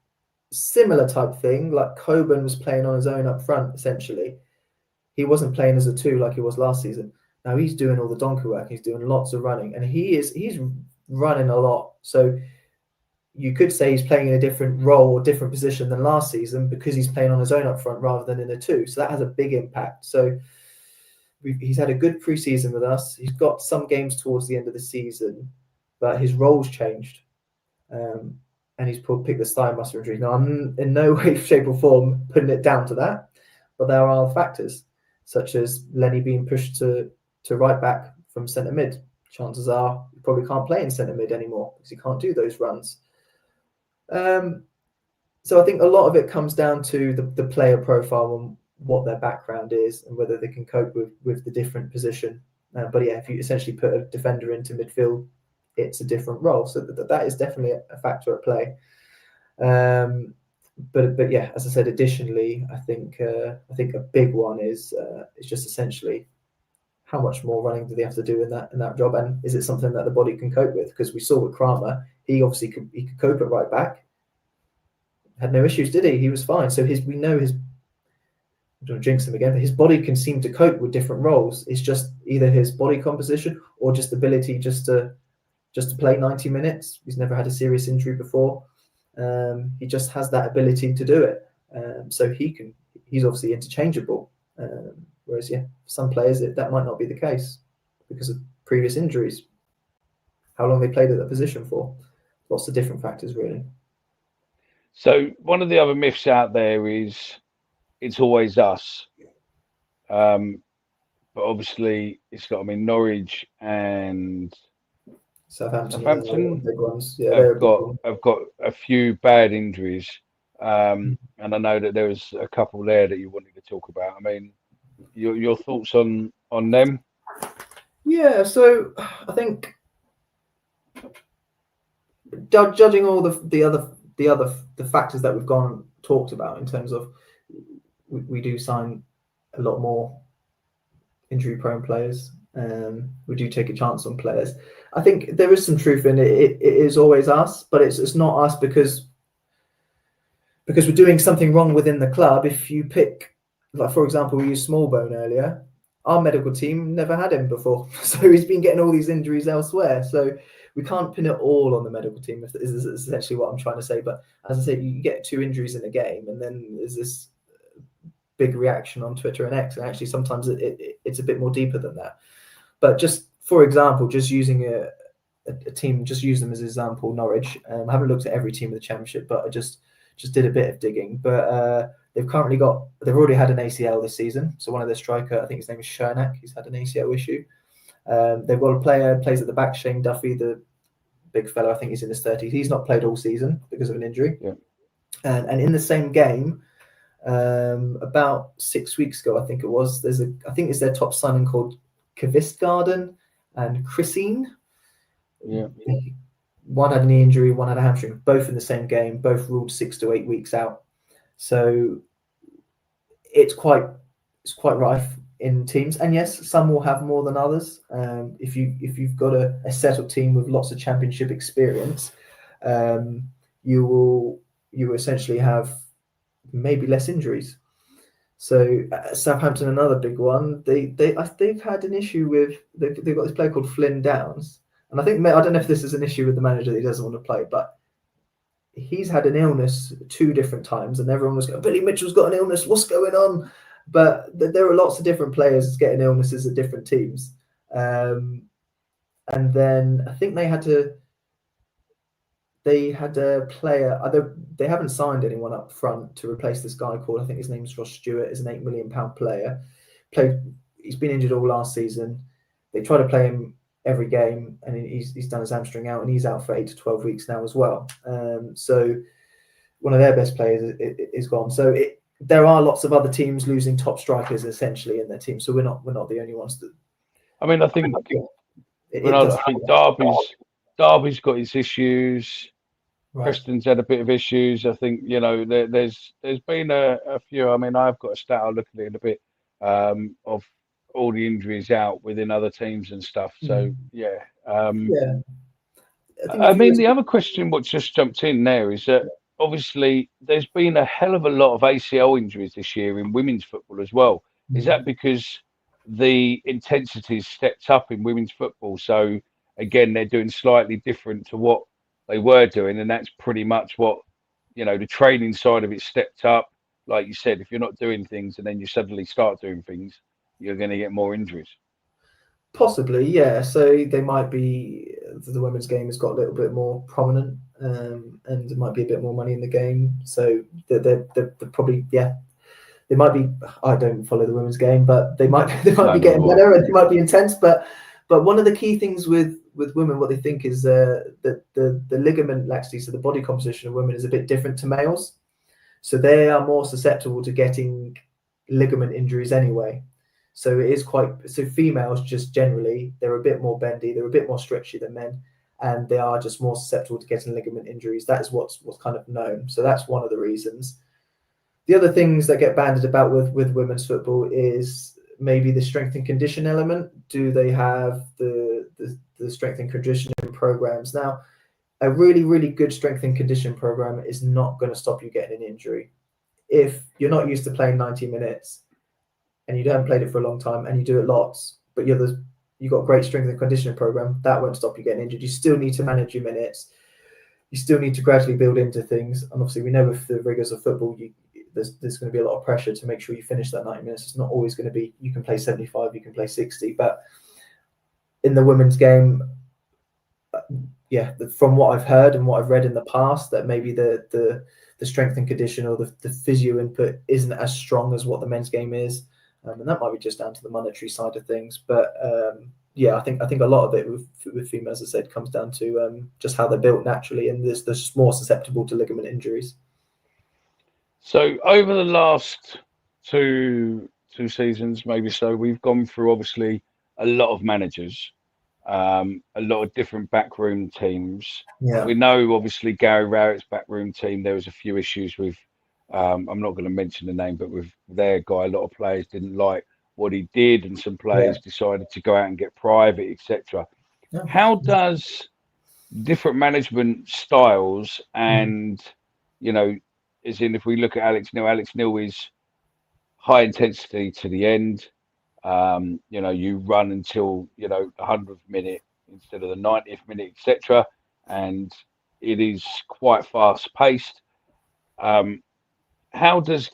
similar type thing, like Coburn was playing on his own up front, essentially. He wasn't playing as a two like he was last season. Now he's doing all the donkey work. He's doing lots of running, and he's running a lot. So you could say he's playing in a different role or different position than last season because he's playing on his own up front rather than in a two. So that has a big impact. So he's had a good preseason with us. He's got some games towards the end of the season, but his role's changed. And he's picked the thigh muscle injury. Now, I'm in no way, shape, or form putting it down to that, but there are factors such as Lenny being pushed to right back from centre mid. Chances are he probably can't play in centre mid anymore because he can't do those runs. So I think a lot of it comes down to the player profile and what their background is and whether they can cope with the different position. But yeah, if you essentially put a defender into midfield, it's a different role. So that is definitely a factor at play. But yeah, as I said, additionally, I think a big one is just essentially how much more running do they have to do in that job, and is it something that the body can cope with? Because we saw with Kramer, he obviously could cope at right back, had no issues, did he? He was fine. So we know his. I don't jinx him again, but his body can seem to cope with different roles. It's just either his body composition or just ability just to play 90 minutes. He's never had a serious injury before. He just has that ability to do it. So he's obviously interchangeable. Whereas, yeah, for some players, that might not be the case because of previous injuries, how long they played at that position for. Lots of different factors, really. So one of the other myths out there is it's always us. But obviously it's got, I mean, Norwich and Southampton, big ones. Yeah, have they're a big got one. a few bad injuries. And I know that there was a couple there that you wanted to talk about. I mean, your thoughts on them? Yeah, so I think judging all the factors that we've talked about in terms of we do sign a lot more injury-prone players. We do take a chance on players. I think there is some truth in it. It is always us, but it's not us because we're doing something wrong within the club. If you pick, like for example, we used Smallbone earlier. Our medical team never had him before, so he's been getting all these injuries elsewhere. So we can't pin it all on the medical team. If this is essentially what I'm trying to say. But as I say, you get 2 injuries in a game, and then there's this big reaction on Twitter and X, and actually sometimes it's a bit more deeper than that. But just for example, just using a team, just use them as an example, Norwich. I haven't looked at every team in the Championship, but I just did a bit of digging. But they've already had an ACL this season. So one of their striker, I think his name is Shernack, he's had an ACL issue. They've got a player plays at the back, Shane Duffy, the big fellow. I think he's in his 30s. He's not played all season because of an injury. Yeah. And in the same game, about 6 weeks ago, I think it was, I think it's their top signing called Kvistgarden and Chrisine. Yeah. One had a knee injury, one had a hamstring, both in the same game, both ruled 6 to 8 weeks out. So it's quite rife in teams, and yes, some will have more than others. If you've got a settled team with lots of Championship experience, you will essentially have maybe less injuries. So Southampton, another big one. They've had an issue with they've got this player called Flynn Downs, and I don't know if this is an issue with the manager that he doesn't want to play, but he's had an illness 2 different times, and everyone was going, Billy Mitchell's got an illness. What's going on? But there are lots of different players getting illnesses at different teams, and then I think they had a player. They haven't signed anyone up front to replace this guy called, I think his name's Ross Stewart. Is an £8 million player. He's been injured all last season. They try to play him every game, and he's done his hamstring out, and he's out for 8 to 12 weeks now as well. So one of their best players is gone. So there are lots of other teams losing top strikers essentially in their team. So we're not the only ones that. I mean, I think Derby's got its issues. Right. Preston's had a bit of issues. I think there's been a few. I mean, I've got a stat. I'll look at it in a bit of all the injuries out within other teams and stuff. So yeah. I mean, the other question what just jumped in there is that obviously there's been a hell of a lot of ACL injuries this year in women's football as well. Is that because the intensity has stepped up in women's football? So again, they're doing slightly different to what they were doing, and that's pretty much what the training side of it stepped up. Like you said, if you're not doing things and then you suddenly start doing things, you're going to get more injuries. Possibly, yeah. So they might be, the women's game has got a little bit more prominent, and there might be a bit more money in the game. So they're probably, yeah. They might be. I don't follow the women's game, but they might be getting better, and they might be intense. But one of the key things with women, what they think is that the ligament laxity, so the body composition of women, is a bit different to males. So they are more susceptible to getting ligament injuries anyway. So it is so females just generally, they're a bit more bendy, they're a bit more stretchy than men, and they are just more susceptible to getting ligament injuries. That is what's kind of known. So that's one of the reasons. The other things that get bandied about with women's football is maybe the strength and condition element. Do they have the strength and conditioning programs? Now, a really, really good strength and condition program is not going to stop you getting an injury. If you're not used to playing 90 minutes and you haven't played it for a long time and you do it lots, but you've got a great strength and conditioning program, that won't stop you getting injured. You still need to manage your minutes. You still need to gradually build into things. And obviously we know with the rigors of football, there's going to be a lot of pressure to make sure you finish that 90 minutes. It's not always going to be, you can play 75, you can play 60, but in the women's game, yeah, from what I've heard and what I've read in the past, that maybe the strength and condition or the physio input isn't as strong as what the men's game is, and that might be just down to the monetary side of things. But yeah, I think a lot of it with females, as I said, comes down to just how they're built naturally, and they're more susceptible to ligament injuries. So over the last two 2 seasons, maybe so. We've gone through obviously a lot of managers, a lot of different backroom teams. Yeah. We know obviously Gary Rowett's backroom team. There was a few issues with. I'm not going to mention the name, but with their guy, a lot of players didn't like what he did, and some players decided to go out and get private, etc. Yeah. How does different management styles and as in if we look at Alex Neil is high intensity to the end. You run until the 100th minute instead of the 90th minute, etc. And it is quite fast paced. How does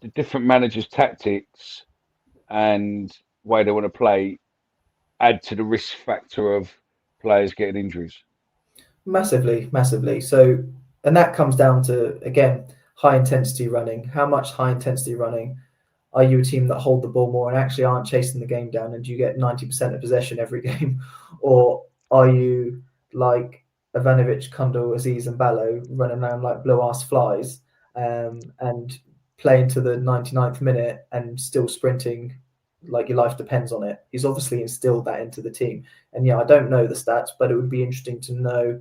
the different managers' tactics and way they want to play add to the risk factor of players getting injuries? Massively, massively. So, and that comes down to, again, high intensity running. How much high intensity running? Are you a team that hold the ball more and actually aren't chasing the game down, and do you get 90% of possession every game? Or are you like Ivanovic, Kundal, Aziz and Ballo running around like blue-ass flies and playing to the 99th minute and still sprinting like your life depends on it? He's obviously instilled that into the team. And yeah, I don't know the stats, but it would be interesting to know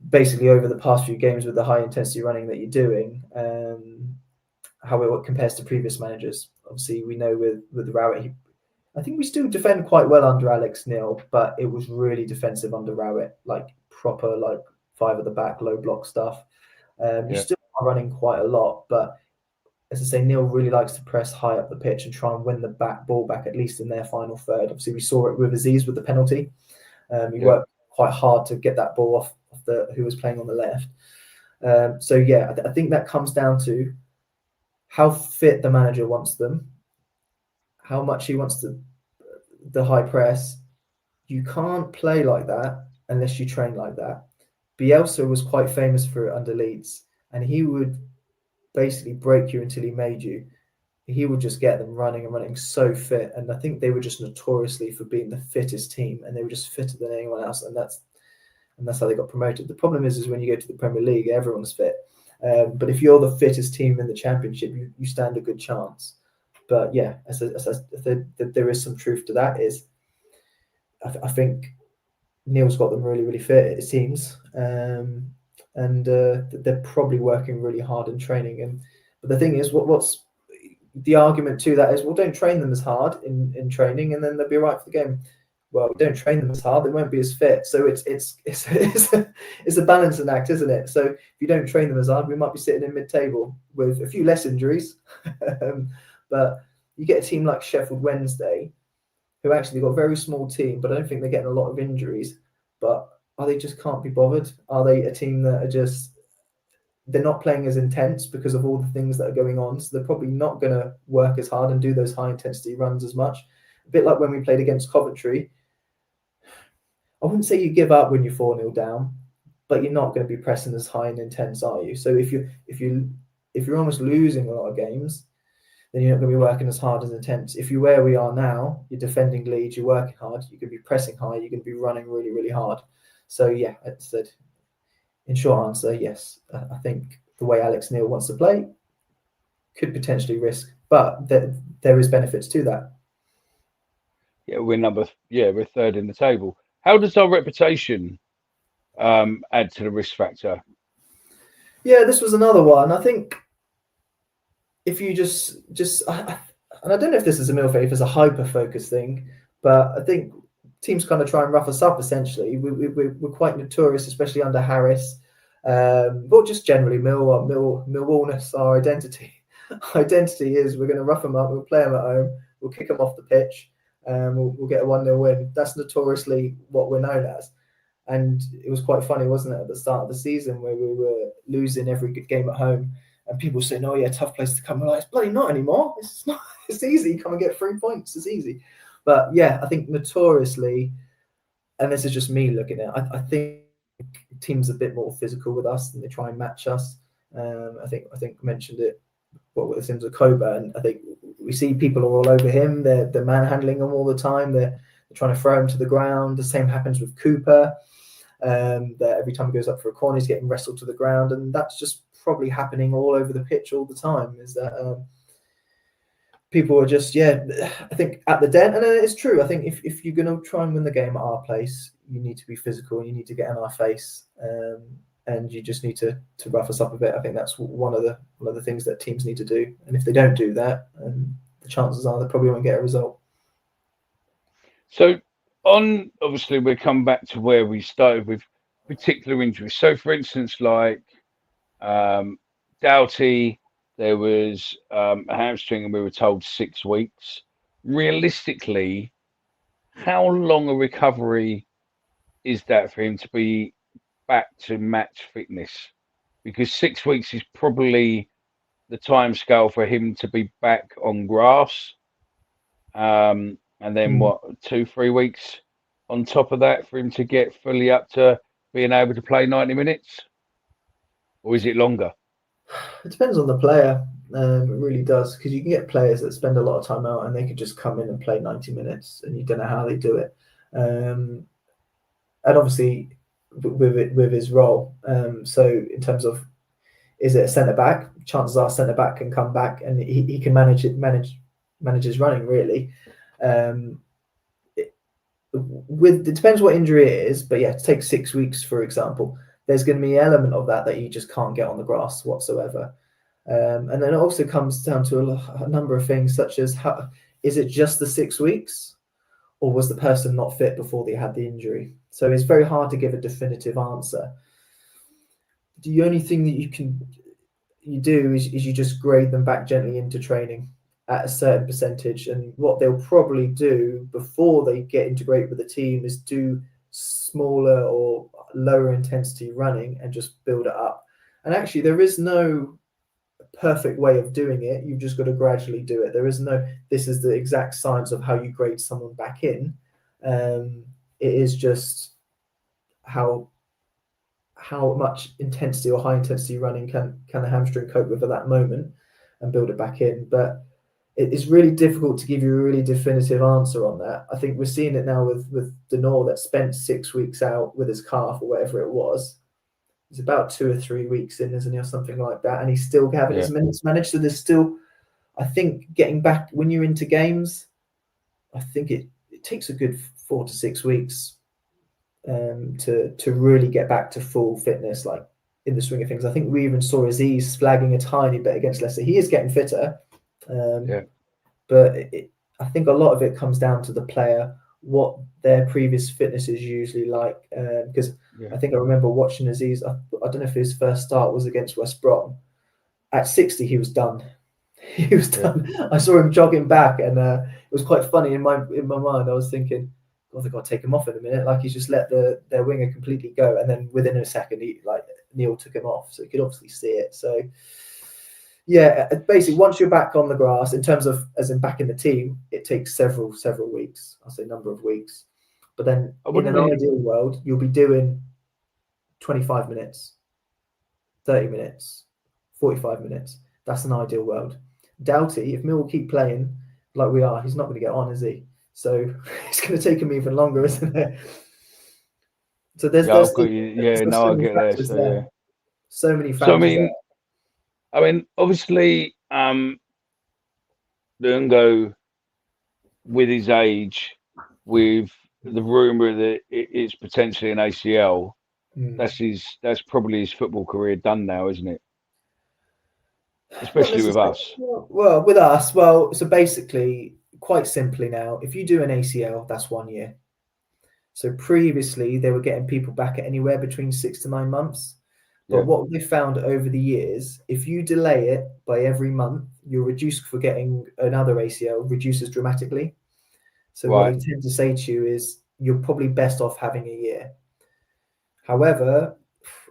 basically over the past few games with the high intensity running that you're doing, how it compares to previous managers. Obviously, we know with Rowett, I think we still defend quite well under Alex Neil, but it was really defensive under Rowett, like proper like 5 at the back, low block stuff. You still are running quite a lot, but as I say, Neil really likes to press high up the pitch and try and win the ball back, at least in their final third. Obviously, we saw it with Aziz with the penalty. He worked quite hard to get that ball off the who was playing on the left. I think that comes down to how fit the manager wants them, how much he wants the high press. You can't play like that unless you train like that. Bielsa was quite famous for it under Leeds, and he would basically break you until he made you. He would just get them running and running so fit, and I think they were just notoriously for being the fittest team, and they were just fitter than anyone else, and that's how they got promoted. The problem is when you go to the Premier League, everyone's fit. But if you're the fittest team in the Championship, you stand a good chance. But yeah, there is some truth to that. I think Neil's got them really, really fit, it seems, and they're probably working really hard in training. But the thing is, what's the argument to that is, well, don't train them as hard in training, and then they'll be right for the game. Well, don't train them as hard, they won't be as fit. So it's a balancing act, isn't it? So if you don't train them as hard, we might be sitting in mid-table with a few less injuries. But you get a team like Sheffield Wednesday, who actually got a very small team, but I don't think they're getting a lot of injuries. But they just can't be bothered? Are they a team that are just, they're not playing as intense because of all the things that are going on? So they're probably not going to work as hard and do those high intensity runs as much. A bit like when we played against Coventry. I wouldn't say you give up when you're 4-0 down, but you're not going to be pressing as high and intense, are you? So if you're almost losing a lot of games, then you're not going to be working as hard as intense. If you're where we are now, you're defending Leeds, you're working hard, you're going to be pressing high, you're going to be running really, really hard. So yeah, I said, in short answer, yes, I think the way Alex Neil wants to play could potentially risk, but there is benefits to that. Yeah, we're third in the table. How does our reputation add to the risk factor? Yeah, this was another one. I think if you just and I don't know if this is a Mill thing, if it's a hyper-focused thing, but I think teams kind of try and rough us up, essentially. We're quite notorious, especially under Harris, but just generally Millwallness, our identity. Identity is we're going to rough them up, we'll play them at home, we'll kick them off the pitch, we'll get a 1-0 win. That's notoriously what we're known as. And it was quite funny, wasn't it, at the start of the season where we were losing every good game at home, and people saying, "Oh yeah, tough place to come." We're like, it's bloody not anymore. It's not. It's easy. Come and get 3 points. It's easy. But yeah, I think notoriously, and this is just me looking at it, I think teams are a bit more physical with us and they try and match us. I think mentioned it. What with the Sims of Coburn, I think we see people are all over him. They're manhandling him all the time. They're trying to throw him to the ground. The same happens with Cooper. That every time he goes up for a corner, he's getting wrestled to the ground, and that's just probably happening all over the pitch all the time. Is that people are just, I think at the den, and it's true. I think if you're going to try and win the game at our place, you need to be physical. You need to get in our face, and you just need to rough us up a bit. I think that's one of the things that teams need to do. And if they don't do that, the chances are they probably won't get a result. So obviously we'll come back to where we started with particular injuries. So for instance, like Doughty, there was a hamstring and we were told 6 weeks. Realistically, how long a recovery is that for him to be back to match fitness? Because 6 weeks is probably the time scale for him to be back on grass. And then 2-3 weeks on top of that for him to get fully up to being able to play 90 minutes? Or is it longer? It depends on the player. It really does, because you can get players that spend a lot of time out and they could just come in and play 90 minutes and you don't know how they do it. And obviously with his role. So in terms of, is it a centre back? Chances are centre back can come back and he can manage his running really. It depends what injury it is, but to take 6 weeks, for example, there's going to be an element of that you just can't get on the grass whatsoever. And then it also comes down to a number of things, such as is it just the 6 weeks, or was the person not fit before they had the injury? So it's very hard to give a definitive answer. The only thing that you do is you just grade them back gently into training at a certain percentage, and what they'll probably do before they get integrated with the team is do smaller or lower intensity running and just build it up. And actually there is no perfect way of doing it. You've just got to gradually do it. There is no, this is the exact science of how you grade someone back in. It is just how much intensity or high intensity running can the hamstring cope with at that moment and build it back in. But it's really difficult to give you a really definitive answer on that. I think we're seeing it now with Denor, that spent 6 weeks out with his calf or whatever it was. He's about 2 or 3 weeks in, isn't he, or something like that, and he's still having his minutes managed. So there's still, I think, getting back when you're into games, I think it takes a good 4 to 6 weeks to really get back to full fitness, like in the swing of things. I think we even saw Aziz flagging a tiny bit against Leicester. He is getting fitter, but I think a lot of it comes down to the player, what their previous fitness is usually like. Because I think I remember watching Aziz. I don't know if his first start was against West Brom. At 60, he was done. He was done. I saw him jogging back, and it was quite funny in my mind. I was thinking, "God, they've got to take him off in a minute." Like he's just let their winger completely go, and then within a second, Neil took him off, so you could obviously see it. So basically, once you're back on the grass, in terms of as in back in the team, it takes several weeks. I'll say number of weeks. But then in an ideal world, you'll be doing 25 minutes, 30 minutes, 45 minutes. That's an ideal world. Doughty, if Millwall keep playing like we are, he's not going to get on, is he? So it's going to take him even longer, isn't it? So there's I so get that. So many factors. I mean, obviously, Lungo, with his age, with the rumor that it's potentially an ACL, that's probably his football career done now, isn't it? Especially with us. Well, with us, so basically, quite simply now, if you do an ACL, that's 1 year. So previously, they were getting people back at anywhere between 6 to 9 months. But what we found over the years, if you delay it by every month, your reduce for getting another ACL reduces dramatically. So what they tend to say to you is you're probably best off having a year. However,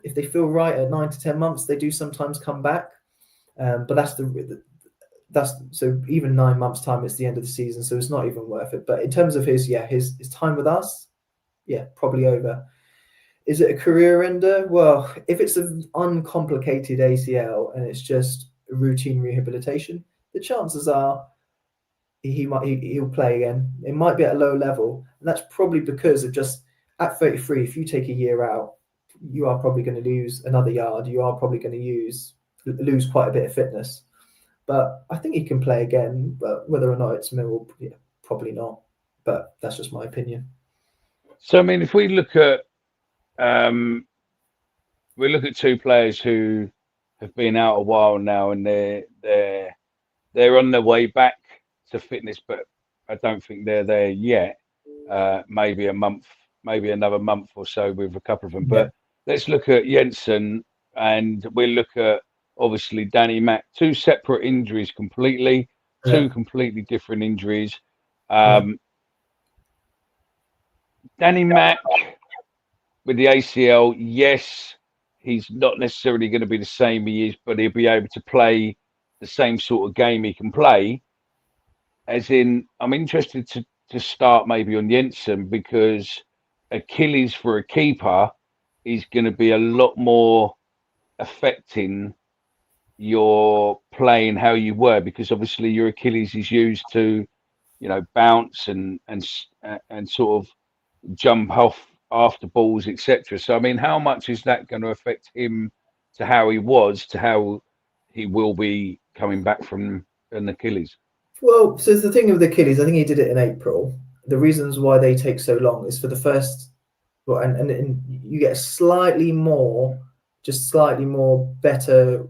if they feel right at 9 to 10 months, they do sometimes come back. But that's so even 9 months time, it's the end of the season, so it's not even worth it. But in terms of his time with us, probably over. Is it a career ender? Well, if it's an uncomplicated ACL and it's just routine rehabilitation, the chances are he'll play again. It might be at a low level, and that's probably because of just at 33. If you take a year out, you are probably going to lose another yard. You are probably going to lose quite a bit of fitness. But I think he can play again. But whether or not it's Millwall, yeah, probably not. But that's just my opinion. So I mean, if we look at two players who have been out a while now, and they're on their way back to fitness, but I don't think they're there yet. Maybe a month, maybe another month or so with a couple of them. Yeah, But let's look at Jensen, and we'll look at obviously Danny Mack. Two separate injuries completely, two yeah, completely different injuries. yeah. Danny Mack with the ACL, yes, he's not necessarily going to be the same he is, but he'll be able to play the same sort of game he can play. As in, I'm interested to start maybe on Jensen, because Achilles for a keeper is going to be a lot more affecting your playing how you were, because obviously your Achilles is used to, bounce and sort of jump off after balls, etc. So I mean, how much is that going to affect him to how he was to how he will be coming back from an Achilles? Well, so the thing with the Achilles, I think he did it in April. The reasons why they take so long is for the first, well, and you get just slightly more better,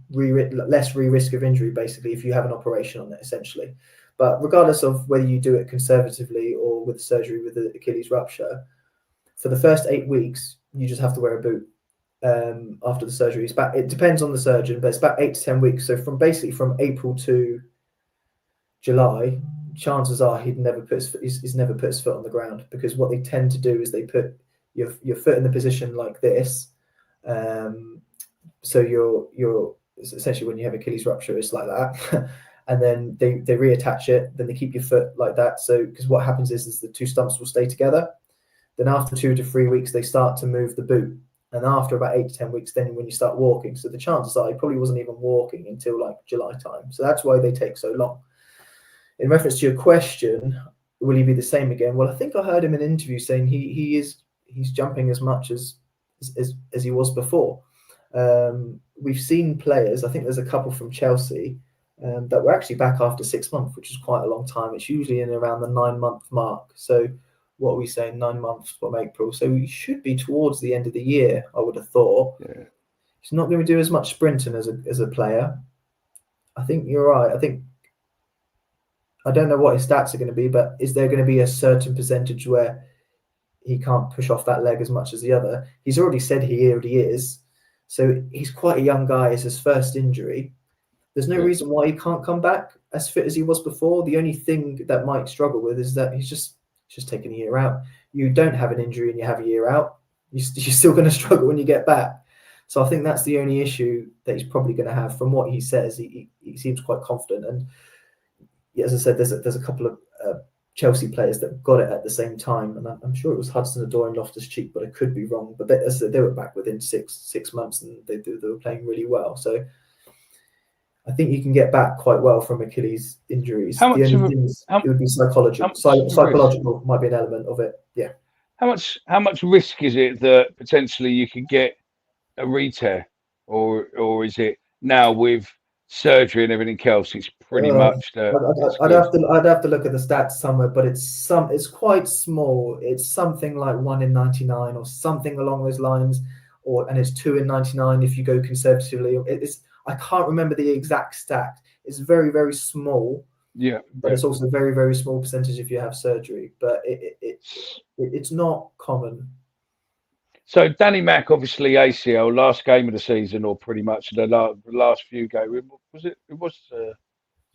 less risk of injury, basically, if you have an operation on it, essentially. But regardless of whether you do it conservatively or with surgery with the Achilles rupture, for the first 8 weeks, you just have to wear a boot. After the surgery, it depends on the surgeon, but it's about 8 to 10 weeks. So from April to July, chances are he's never put his foot on the ground, because what they tend to do is they put your foot in the position like this. So you're essentially, when you have Achilles rupture, it's like that. And then they reattach it, then they keep your foot like that. So because what happens is the two stumps will stay together. Then after 2 to 3 weeks, they start to move the boot. And after about 8 to 10 weeks, then when you start walking, so the chances are he probably wasn't even walking until like July time. So that's why they take so long. In reference to your question, will he be the same again? Well, I think I heard him in an interview saying he's jumping as much as he was before. We've seen players, I think there's a couple from Chelsea that were actually back after 6 months, which is quite a long time. It's usually in around the 9-month mark. So what are we saying, 9 months from April? So we should be towards the end of the year, I would have thought. Yeah. He's not going to do as much sprinting as a player. I think you're right. I don't know what his stats are going to be, but is there going to be a certain percentage where he can't push off that leg as much as the other? He's already said he already is. So he's quite a young guy. It's his first injury. There's no reason why he can't come back as fit as he was before. The only thing that might struggle with is that he's just taking a year out. You don't have an injury and you have a year out, you're still going to struggle when you get back. So I think that's the only issue that he's probably going to have. From what he says, he seems quite confident. And as I said, there's a couple of Chelsea players that got it at the same time, and I'm sure it was Hudson-Odoi and Loftus-Cheek, but I could be wrong. But as I said, they were back within six months, and they were playing really well. So I think you can get back quite well from Achilles injuries. The only thing is, it would be psychological. Psychological might be an element of it. Yeah. How much risk is it that potentially you could get a re-tear, or is it now with surgery and everything else, it's pretty much that I'd have to look at the stats somewhere, but it's quite small. It's something like 1 in 99 or something along those lines, and it's 2 in 99 if you go conservatively. I can't remember the exact stat. It's very, very small. Yeah, but it's also a very, very small percentage if you have surgery. But it's not common. So Danny Mack, obviously ACL, last game of the season, or pretty much the last few games. Was it? It was the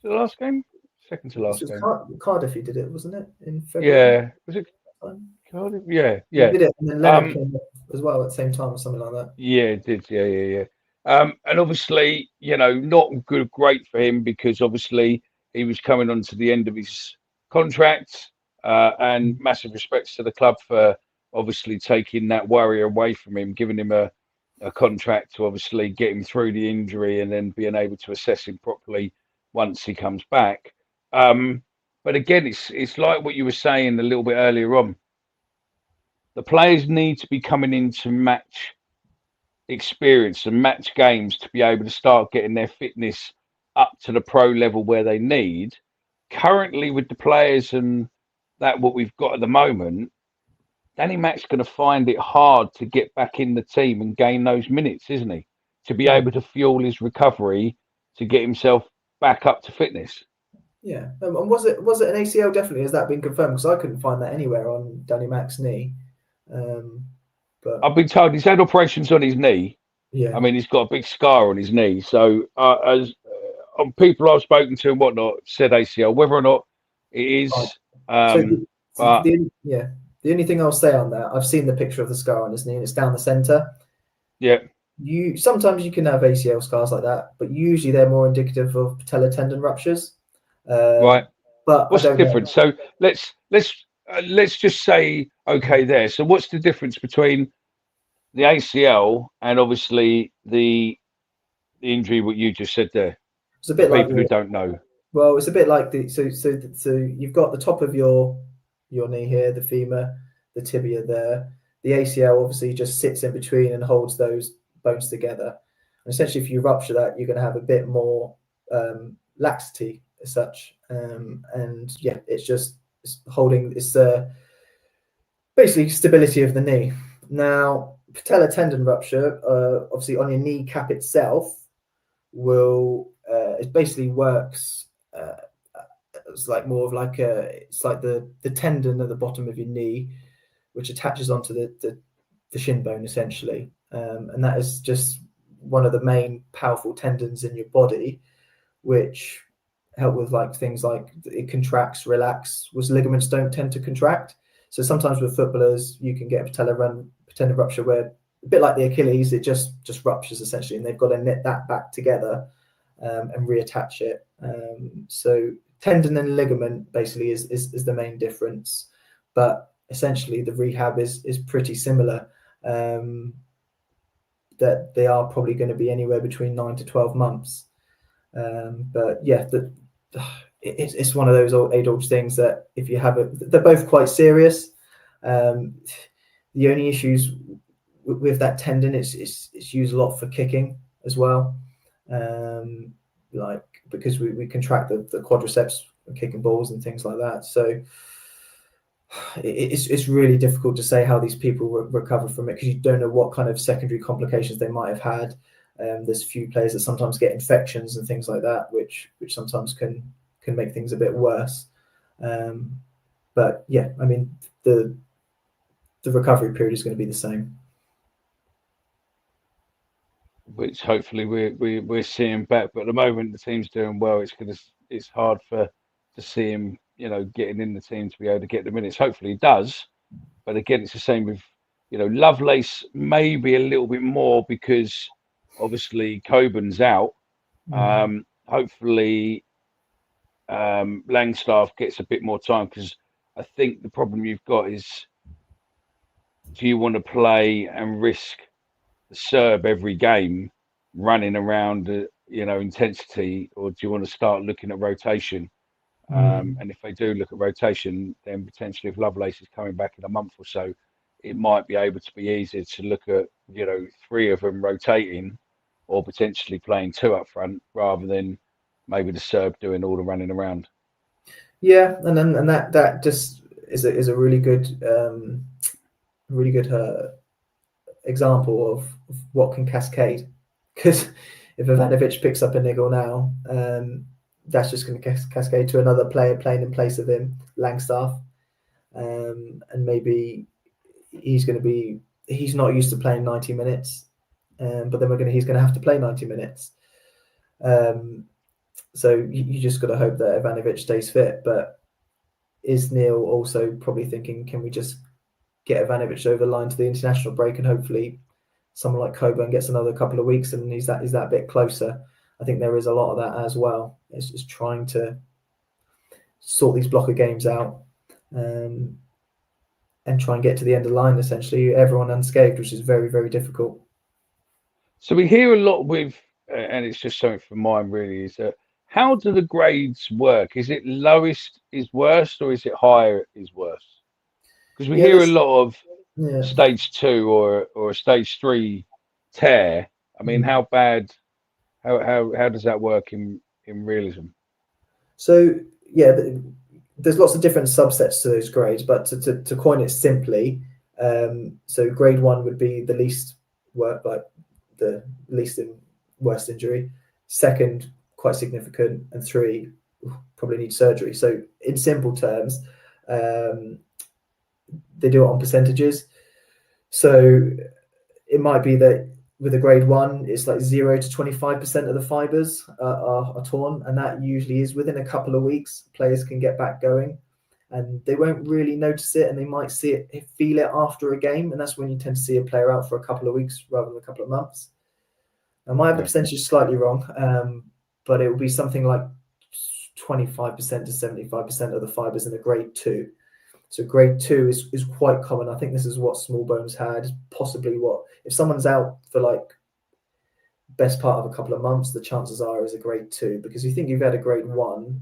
last game, second to last game. Cardiff, he did it, wasn't it? In February. Yeah, was it Cardiff? Yeah. He did it, and then Leonard came up as well at the same time, or something like that. Yeah, it did. Yeah. And obviously, not great for him, because obviously he was coming on to the end of his contract, and massive respects to the club for obviously taking that worry away from him, giving him a contract to obviously get him through the injury and then being able to assess him properly once he comes back. But again, it's like what you were saying a little bit earlier on. The players need to be coming into match experience and match games to be able to start getting their fitness up to the pro level where they need. Currently, with the players and that what we've got at the moment, Danny Mack's going to find it hard to get back in the team and gain those minutes, isn't he? To be able to fuel his recovery to get himself back up to fitness. Yeah, and was it an ACL? Definitely, has that been confirmed? Because I couldn't find that anywhere on Danny Mack's knee. But I've been told he's had operations on his knee. yeah, I mean, he's got a big scar on his knee. So, as people I've spoken to and whatnot said ACL, whether or not it is. So the only thing I'll say on that, I've seen the picture of the scar on his knee, and it's down the centre. Yeah. Sometimes you can have ACL scars like that, but usually they're more indicative of patellar tendon ruptures. Right. But what's the difference? So let's just say okay there. So what's the difference between the ACL and obviously the injury what you just said there? It's a bit like people who don't know. Well, it's a bit like so you've got the top of your knee here, the femur, the tibia there. The ACL obviously just sits in between and holds those bones together. And essentially, if you rupture that, you're going to have a bit more laxity as such. And yeah, it's holding it's basically stability of the knee. Now, patellar tendon rupture, obviously on your kneecap itself, it basically works. It's like more of like it's like the tendon at the bottom of your knee, which attaches onto the shin bone essentially, and that is just one of the main powerful tendons in your body, which help with like things like it contracts, relax, whereas ligaments don't tend to contract. So sometimes with footballers, you can get a patella rupture where a bit like the Achilles, it just ruptures essentially, and they've got to knit that back together and reattach it. So tendon and ligament basically is the main difference, but essentially the rehab is pretty similar. That they are probably going to be anywhere between 9 to 12 months. But yeah, it's one of those age things that if you have they're both quite serious. The only issues with that tendon it's used a lot for kicking as well, like because we contract the quadriceps kicking balls and things like that. So it's really difficult to say how these people recover from it, because you don't know what kind of secondary complications they might have had. There's a few players that sometimes get infections and things like that, which sometimes can make things a bit worse. But yeah, I mean the recovery period is going to be the same. Which hopefully we're seeing back, but at the moment the team's doing well. It's hard to see him, getting in the team to be able to get the minutes. Hopefully he does, but again, it's the same with Lovelace, maybe a little bit more because obviously Coburn's out. Hopefully Langstaff gets a bit more time, because I think the problem you've got is, do you want to play and risk the Serb every game running around intensity, or do you want to start looking at rotation? And if they do look at rotation, then potentially if Lovelace is coming back in a month or so, it might be able to be easier to look at 3 of them rotating, or potentially playing 2 up front rather than maybe the Serb doing all the running around. Yeah, and that just is a really good example of what can cascade. Because if Ivanovic picks up a niggle now, that's just going to cascade to another player playing in place of him, Langstaff, and maybe he's not used to playing 90 minutes, but then he's going to have to play 90 minutes. So you just got to hope that Ivanovic stays fit. But is Neil also probably thinking, can we just get Ivanovic over the line to the international break, and hopefully someone like Coburn gets another couple of weeks and he's that bit closer? I think there is a lot of that as well. It's just trying to sort these block of games out and try and get to the end of the line, essentially, everyone unscathed, which is very, very difficult. So we hear a lot with, and it's just something from mine really, is that how do the grades work? Is it lowest is worst, or is it higher is worse? Because we hear a lot of stage 2 or a stage 3 tear. I mean, how bad? How does that work in in realism? So yeah, there's lots of different subsets to those grades, but to coin it simply, so grade 1 would be the least work, like the least in worst injury. Second, quite significant, and 3 probably need surgery. So in simple terms, they do it on percentages. So it might be that with a grade 1, it's like 0 to 25% of the fibers are torn, and that usually is within a couple of weeks. Players can get back going, and they won't really notice it, and they might feel it after a game, and that's when you tend to see a player out for a couple of weeks rather than a couple of months. I might have the percentage slightly wrong, but it will be something like 25% to 75% of the fibers in a grade 2. So grade 2 is quite common. I think this is what Smallbone's had, possibly what, if someone's out for like best part of a couple of months, the chances are is a grade 2, because you think you've had a grade 1,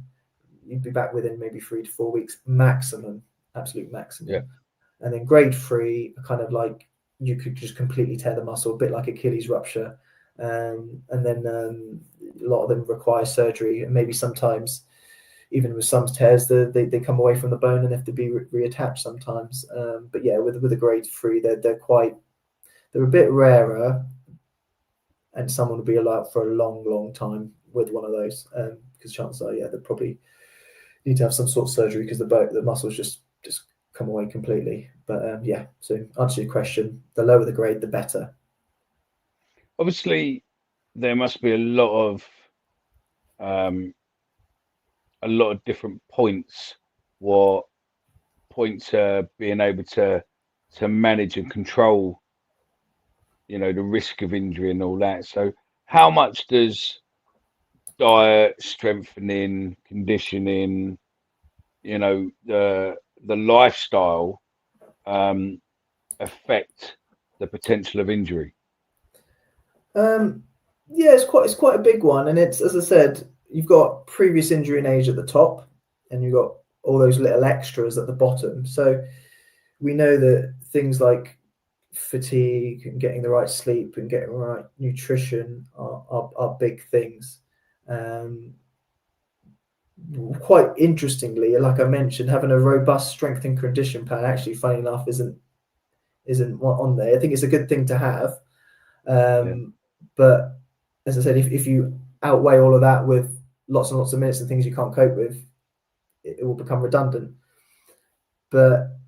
you'd be back within maybe 3 to 4 weeks maximum, absolute maximum. Yeah. And then grade 3, kind of like you could just completely tear the muscle, a bit like Achilles rupture. And then a lot of them require surgery, and maybe sometimes even with some tears, they come away from the bone and have to be reattached sometimes. But yeah, with a grade 3, they're a bit rarer, and someone will be allowed for a long time with one of those, because chances are, they probably need to have some sort of surgery because the muscles just come away completely. But yeah, so answer your question, the lower the grade, the better. Obviously, there must be a lot of different points being able to manage and control, the risk of injury and all that. So how much does diet, strengthening, conditioning, the lifestyle affect the potential of injury? Yeah, it's quite a big one, and it's, as I said, you've got previous injury and age at the top, and you've got all those little extras at the bottom. So we know that things like fatigue and getting the right sleep and getting the right nutrition are big things. Quite interestingly, like I mentioned, having a robust strength and condition plan, actually, funny enough, isn't on there. I think it's a good thing to have. But as I said, if you outweigh all of that with lots and lots of minutes and things you can't cope with, it will become redundant. But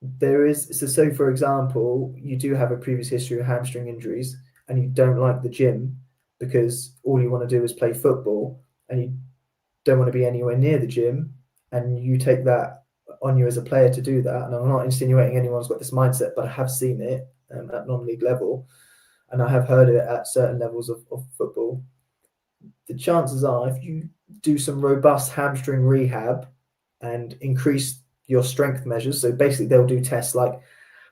there is, so for example, you do have a previous history of hamstring injuries and you don't like the gym because all you want to do is play football, and you don't want to be anywhere near the gym, and you take that on you as a player to do that. And I'm not insinuating anyone's got this mindset, but I have seen it at non-league level, and I have heard it at certain levels of football. The chances are, if you do some robust hamstring rehab and increase your strength measures, so basically they'll do tests like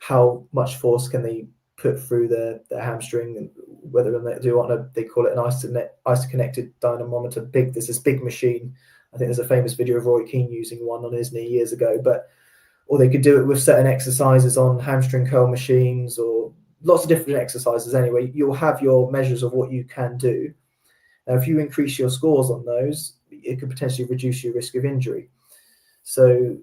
how much force can they put through the hamstring, and whether they do they call it an isoconnected dynamometer. There's this big machine. I think there's a famous video of Roy Keane using one on his knee years ago. Or they could do it with certain exercises on hamstring curl machines, or lots of different exercises. Anyway, you'll have your measures of what you can do. Now, if you increase your scores on those, it could potentially reduce your risk of injury. So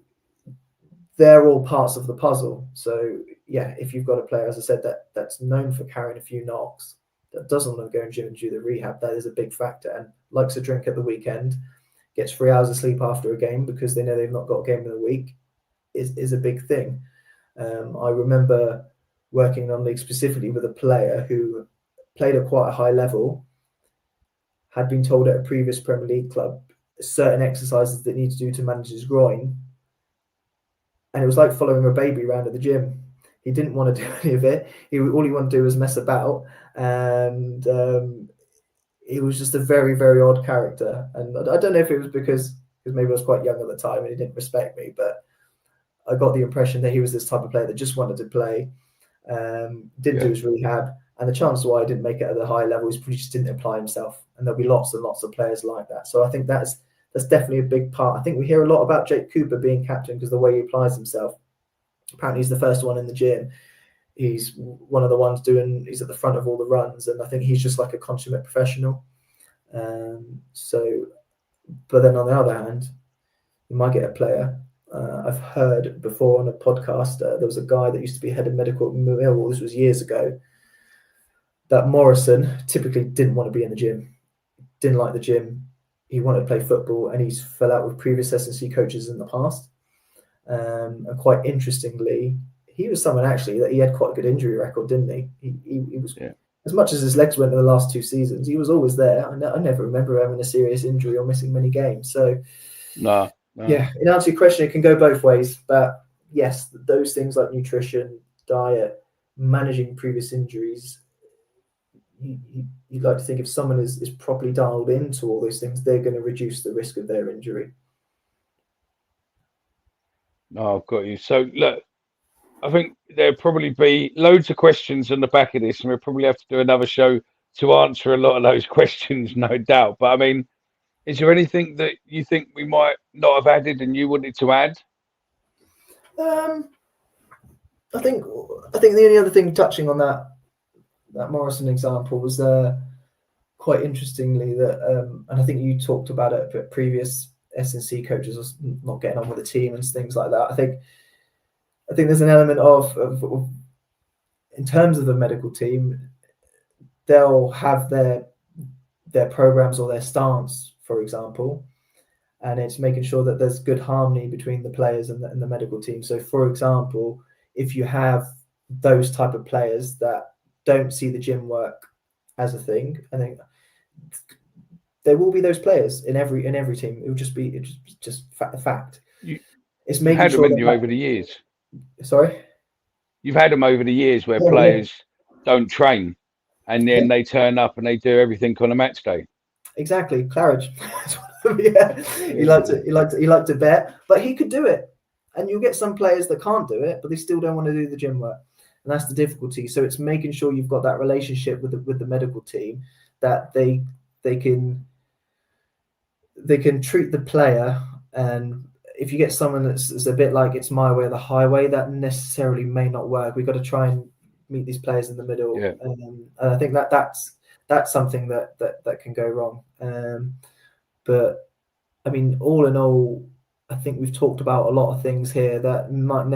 they're all parts of the puzzle. So yeah, if you've got a player, as I said, that's known for carrying a few knocks, that doesn't want to go and gym and do the rehab, that is a big factor, and likes a drink at the weekend, gets 3 hours of sleep after a game because they know they've not got a game in a week, is a big thing. I remember working on league specifically with a player who played at quite a high level, had been told at a previous Premier League club certain exercises that need to do to manage his groin, and it was like following a baby around at the gym. He didn't want to do any of it. All he wanted to do was mess about, and he was just a very, very odd character. And I don't know if it was because maybe I was quite young at the time and he didn't respect me, but I got the impression that he was this type of player that just wanted to play, didn't do his rehab, and the chances why he didn't make it at the high level is he just didn't apply himself. And there'll be lots and lots of players like that. So I think that's definitely a big part. I think we hear a lot about Jake Cooper being captain because the way he applies himself. Apparently he's the first one in the gym. He's one of the ones he's at the front of all the runs, and I think he's just like a consummate professional. So But then on the other hand, you might get a player. I've heard before on a podcast, there was a guy that used to be head of medical at Millwall, this was years ago, that Morrison typically didn't want to be in the gym, didn't like the gym. He wanted to play football, and he's fell out with previous S&C coaches in the past. And quite interestingly, he was someone actually that he had quite a good injury record, didn't he? He was, as much as his legs went in the last 2 seasons, he was always there. I never remember having a serious injury or missing many games. So, no. Yeah, in answer to your question, it can go both ways. But yes, those things like nutrition, diet, managing previous injuries, you'd like to think if someone is properly dialed into all those things, they're going to reduce the risk of their injury. Oh, I've got you. So look, I think there'll probably be loads of questions on the back of this, and we'll probably have to do another show to answer a lot of those questions, no doubt. But I mean, is there anything that you think we might not have added and you wanted to add? I think the only other thing touching on that Morrison example was quite interestingly that, and I think you talked about it, but previous S&C coaches not getting on with the team and things like that. I think there's an element of in terms of the medical team, they'll have their programs or their stance, for example, and it's making sure that there's good harmony between the players and the medical team. So, for example, if you have those type of players that don't see the gym work as a thing, I think there will be those players in every team. It will just be just fact. It's making had sure them in you over the years. Sorry, you've had them over the years where players don't train, and then they turn up and they do everything on a match day. Exactly, Claridge. He liked to bet, but he could do it. And you'll get some players that can't do it, but they still don't want to do the gym work, and that's the difficulty. So it's making sure you've got that relationship with the medical team, that they can treat the player. And if you get someone that's a bit like it's my way or the highway, that necessarily may not work. We've got to try and meet these players in the middle, and I think that's something that can go wrong. But I mean, all in all, I think we've talked about a lot of things here that might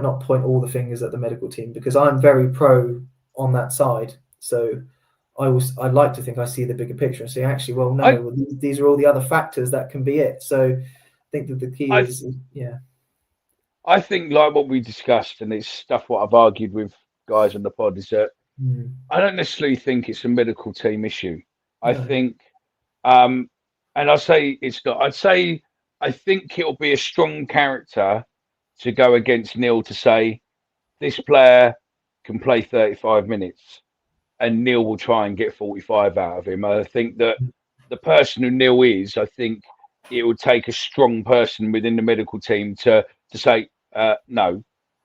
not point all the fingers at the medical team, because I'm very pro on that side. So I'd like to think I see the bigger picture and say, actually, well, no, these are all the other factors that can be it. So I think that the key is. I think, like what we discussed, and it's stuff what I've argued with guys on the pod, is that I don't necessarily think it's a medical team issue. I think, and I say it's not. I think it'll be a strong character to go against Neil to say this player can play 35 minutes, and Neil will try and get 45 out of him. I think that the person who Neil is, I think it would take a strong person within the medical team to say, no,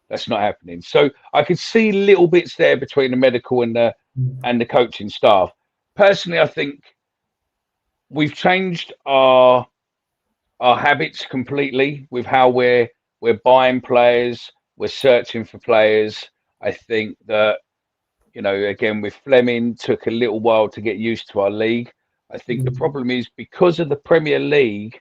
that's not happening. So I could see little bits there between the medical and the coaching staff. Personally, I think we've changed our habits completely with how we're buying players, we're searching for players. I think that, again, with Fleming, took a little while to get used to our league. I think the problem is because of the Premier League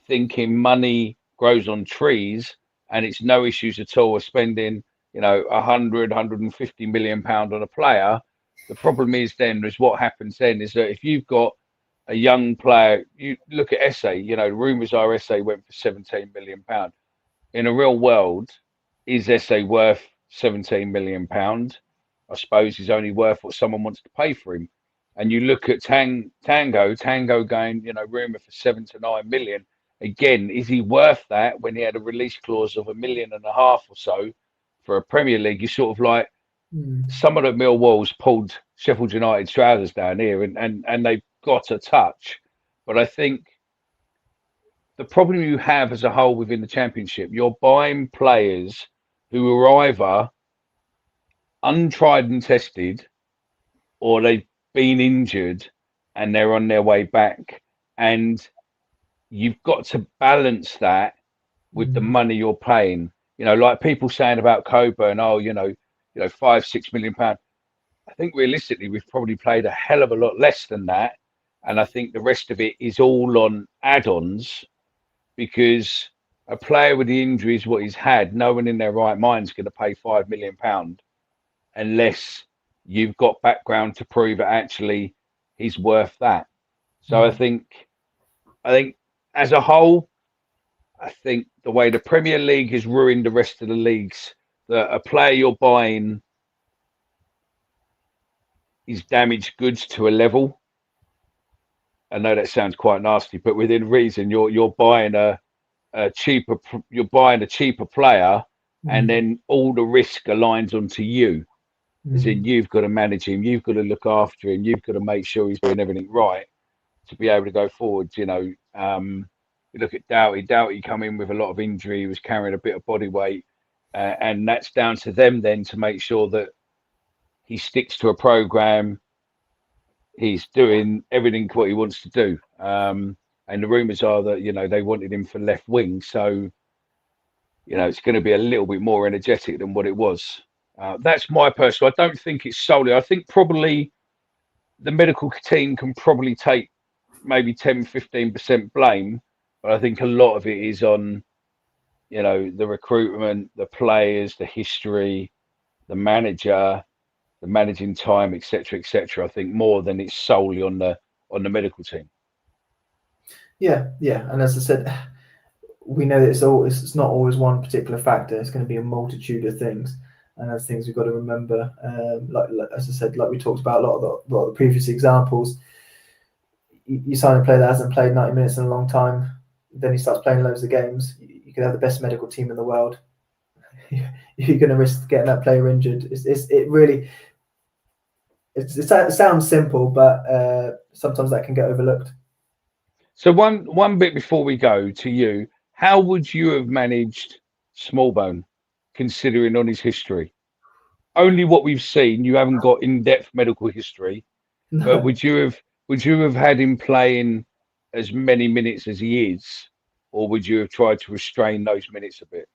thinking money grows on trees, and it's no issues at all with spending, 150 million pound on a player. The problem is what happens then is that if you've got a young player, you look at SA, rumours are SA went for 17 million pound. In a real world, is SA worth 17 million pound? I suppose he's only worth what someone wants to pay for him. And you look at Tango going, rumour for 7 to 9 million. Again, is he worth that when he had a release clause of $1.5 million or so for a Premier League? You sort of like some of the Millwalls pulled Sheffield United's trousers down here, and they've got a touch. But I think the problem you have as a whole within the Championship, you're buying players who are either untried and tested, or they've been injured and they're on their way back. And you've got to balance that with the money you're paying. Like people saying about Coburn, 5-6 million pounds. I think realistically we've probably played a hell of a lot less than that, and I think the rest of it is all on add-ons, because a player with the injuries what he's had, no one in their right mind is going to pay £5 million unless you've got background to prove that actually he's worth that. So I think as a whole, I think the way the Premier League has ruined the rest of the leagues, that a player you're buying is damaged goods to a level. I know that sounds quite nasty, but within reason, you're buying a cheaper player, and then all the risk aligns onto you. As in, you've got to manage him, you've got to look after him, you've got to make sure he's doing everything right to be able to go forward. You look at Doughty. Doughty come in with a lot of injury. He was carrying a bit of body weight, and that's down to them then to make sure that he sticks to a program. He's doing everything what he wants to do. And the rumours are that they wanted him for left wing, so it's going to be a little bit more energetic than what it was. That's my personal. I don't think it's solely. I think probably the medical team can probably take maybe 10-15% blame, but I think a lot of it is on the recruitment, the players, the history, the manager, the managing time, etc., etc. I think more than it's solely on the medical team. Yeah, and as I said, we know that it's not always one particular factor. It's going to be a multitude of things, and that's things we've got to remember. Like as I said, like we talked about a lot of the previous examples. You sign a player that hasn't played 90 minutes in a long time, then he starts playing loads of games. You could have the best medical team in the world. You're going to risk getting that player injured. It sounds simple, but sometimes that can get overlooked. So one bit before we go to you, how would you have managed Smallbone, considering on his history? Only what we've seen. You haven't got in-depth medical history, No. but would you have had him playing as many minutes as he is, or would you have tried to restrain those minutes a bit?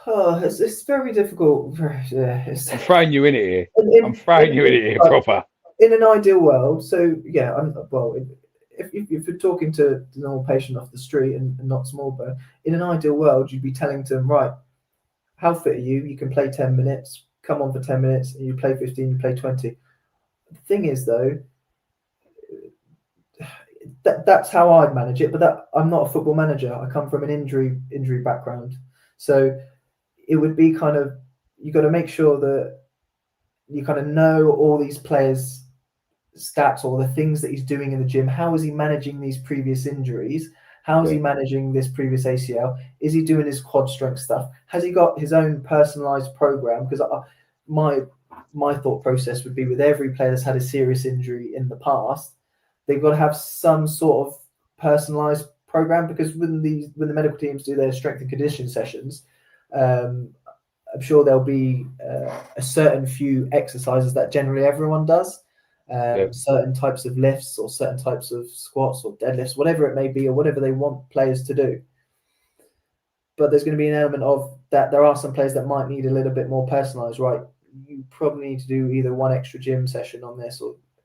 Oh, it's very difficult. I'm throwing you in it here. I'm throwing you in it here, proper. In an ideal world, so yeah, if you're talking to the normal patient off the street and not Smallbone, in an ideal world, you'd be telling them, right, how fit are you? You can play 10 minutes, come on for 10 minutes, and you play 15, you play 20. The thing is, though, that's how I'd manage it, but I'm not a football manager. I come from an injury background. So it would be kind of, you got to make sure that you kind of know all these players' stats or the things that he's doing in the gym. How is he managing these previous injuries? How is he managing this previous ACL? Is he doing his quad strength stuff? Has he got his own personalized program? Because my thought process would be, with every player that's had a serious injury in the past, they've got to have some sort of personalized program, because when the medical teams do their strength and conditioning sessions, I'm sure there'll be a certain few exercises that generally everyone does, certain types of lifts or certain types of squats or deadlifts, whatever it may be, or whatever they want players to do. But there's going to be an element of that. There are some players that might need a little bit more personalized, right? You probably need to do either one extra gym session on this,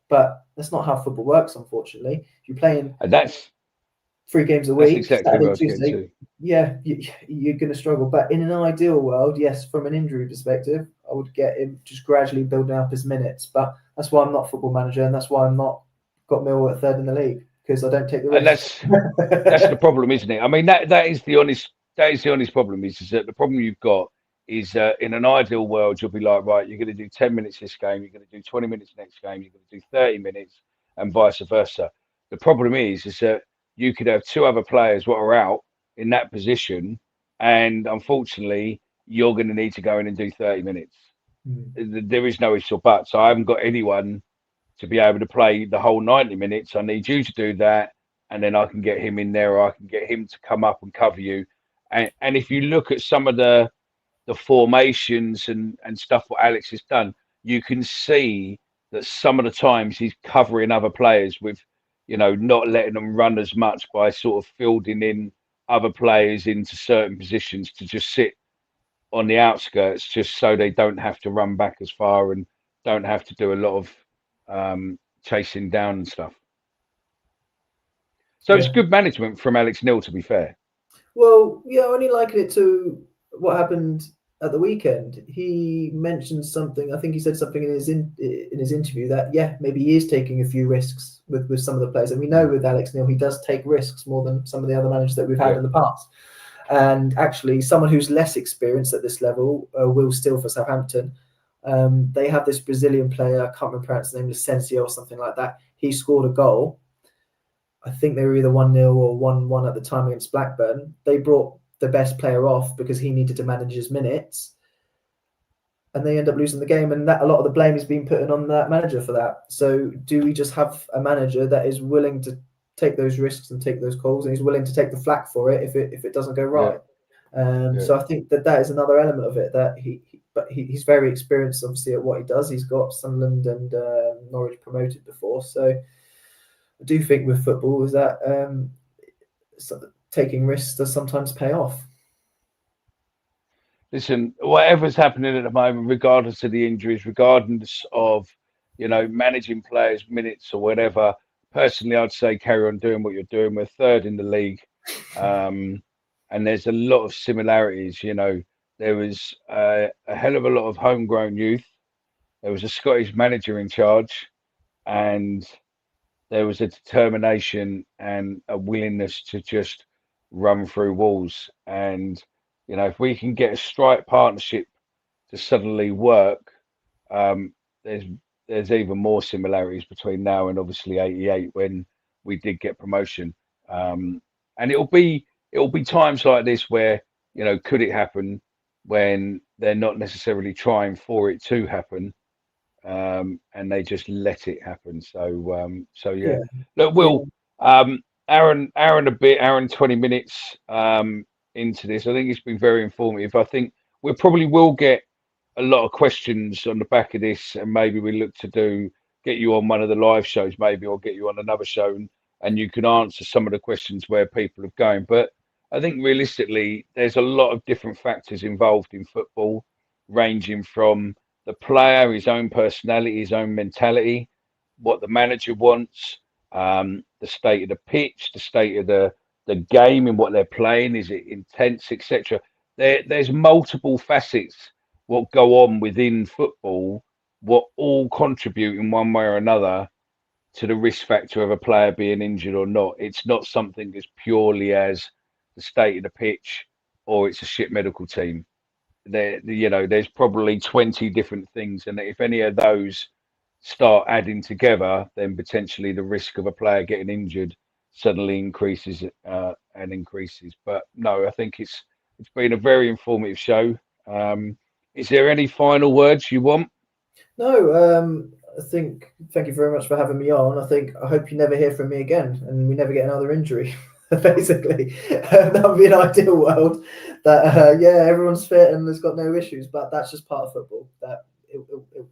but that's not how football works, unfortunately. If you're playing 3 games a week, exactly Saturday, Tuesday, you're going to struggle. But in an ideal world, yes, from an injury perspective, I would get him just gradually building up his minutes. But that's why I'm not a football manager, and that's why I'm not got Millwall at 3rd in the league, because I don't take the risk. And that's the problem, isn't it? I mean, that is the honest problem. Is that the problem you've got is in an ideal world, you'll be like, right, you're going to do 10 minutes this game, you're going to do 20 minutes next game, you're going to do 30 minutes, and vice versa. The problem is that you could have 2 other players what are out in that position, and unfortunately, you're going to need to go in and do 30 minutes. There is no ifs or buts. I haven't got anyone to be able to play the whole 90 minutes. I need you to do that, and then I can get him in there, or I can get him to come up and cover you. And if you look at some of the formations and stuff what Alex has done, you can see that some of the times he's covering other players with, not letting them run as much, by sort of fielding in other players into certain positions to just sit on the outskirts, just so they don't have to run back as far and don't have to do a lot of chasing down and stuff. So it's good management from Alex Neil, to be fair. Well, yeah, I only liken it to what happened at the weekend. He mentioned something. I think he said something in his interview that maybe he is taking a few risks with some of the players, and we know with Alex Neil he does take risks more than some of the other managers that we've had in the past. And actually, someone who's less experienced at this level, Will Steele for Southampton, they have this Brazilian player. I can't remember his name, Licencio or something like that. He scored a goal. I think they were either 1-0 or 1-1 at the time against Blackburn. They brought the best player off because he needed to manage his minutes, and they end up losing the game. And that a lot of the blame is being put on that manager for that. So do we just have a manager that is willing to take those risks and take those calls, and he's willing to take the flak for it if it doesn't go right? So I think that is another element of it, that he's very experienced, obviously, at what he does. He's got Sunderland and Norwich promoted before, so I do think with football is that taking risks does sometimes pay off. Listen, whatever's happening at the moment, regardless of the injuries, regardless of, managing players' minutes or whatever, personally, I'd say carry on doing what you're doing. We're third in the league. And there's a lot of similarities. There was a hell of a lot of homegrown youth. There was a Scottish manager in charge, and there was a determination and a willingness to just run through walls. And, if we can get a strike partnership to suddenly work, there's even more similarities between now and obviously '88 when we did get promotion. And it'll be times like this where, could it happen when they're not necessarily trying for it to happen, and they just let it happen. So yeah. Look, Will, hour and 20 minutes into this. I think it's been very informative. I think we probably will get a lot of questions on the back of this, and maybe we look to get you on one of the live shows, maybe, or get you on another show, and you can answer some of the questions where people are going. But I think realistically, there's a lot of different factors involved in football, ranging from the player, his own personality, his own mentality, what the manager wants, the state of the pitch, the state of the game and what they're playing. Is it intense, etc.? There's multiple facets what go on within football, what all contribute in one way or another to the risk factor of a player being injured or not. It's not something as purely as the state of the pitch or it's a shit medical team. There's probably 20 different things, and if any of those start adding together, then potentially the risk of a player getting injured suddenly increases and increases. But no, I think it's been a very informative show. Is there any final words you want? No, I think thank you very much for having me on. I hope you never hear from me again and we never get another injury. Basically, that would be an ideal world. That everyone's fit and there's got no issues, but that's just part of football. That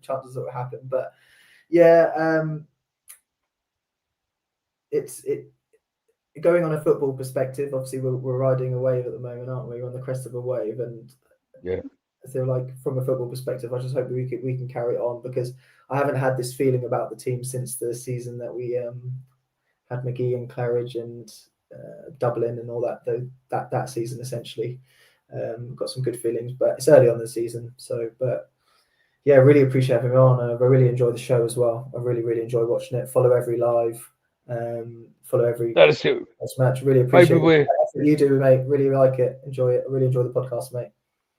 chances it will happen. But it's going on a football perspective. Obviously, we're riding a wave at the moment, aren't we? We're on the crest of a wave, and I feel like from a football perspective, I just hope we can carry it on, because I haven't had this feeling about the team since the season that we had McGee and Claridge and Dublin and all that season essentially. Got some good feelings, but it's early on the season. So, but yeah, really appreciate having me on. I really enjoy the show as well. I really enjoy watching it. Follow every live. Follow every match. Really appreciate what you do, mate. Really like it. Enjoy it. I really enjoy the podcast, mate.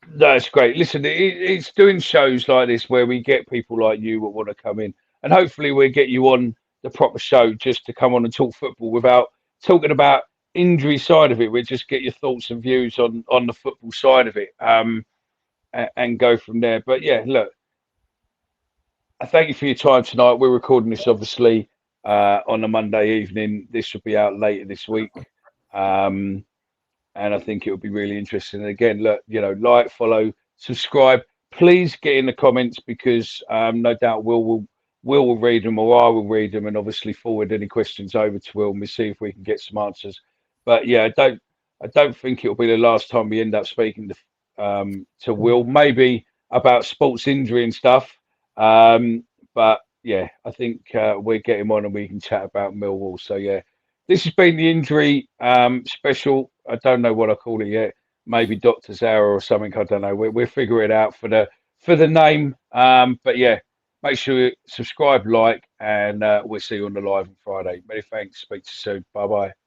That's great. Listen, it's doing shows like this where we get people like you that want to come in, and hopefully we'll get you on the proper show just to come on and talk football without talking about injury side of it. We'll just get your thoughts and views on the football side of it, and go from there. But yeah, look, I thank you for your time tonight. We're recording this obviously on a Monday evening. This will be out later this week. And I think it will be really interesting. And again, look, like, follow, subscribe. Please get in the comments, because no doubt Will read them, or I will read them, and obviously forward any questions over to Will, and we'll see if we can get some answers. But yeah, I don't think it'll be the last time we end up speaking to Will. Maybe about sports injury and stuff. But yeah, I think we'll get him on and we can chat about Millwall. So yeah, this has been the injury special. I don't know what I call it yet. Maybe Doctor's Hour or something. I don't know. We'll figure it out for the name. But yeah, make sure you subscribe, like, and we'll see you on the live on Friday. Many thanks. Speak to you soon. Bye bye.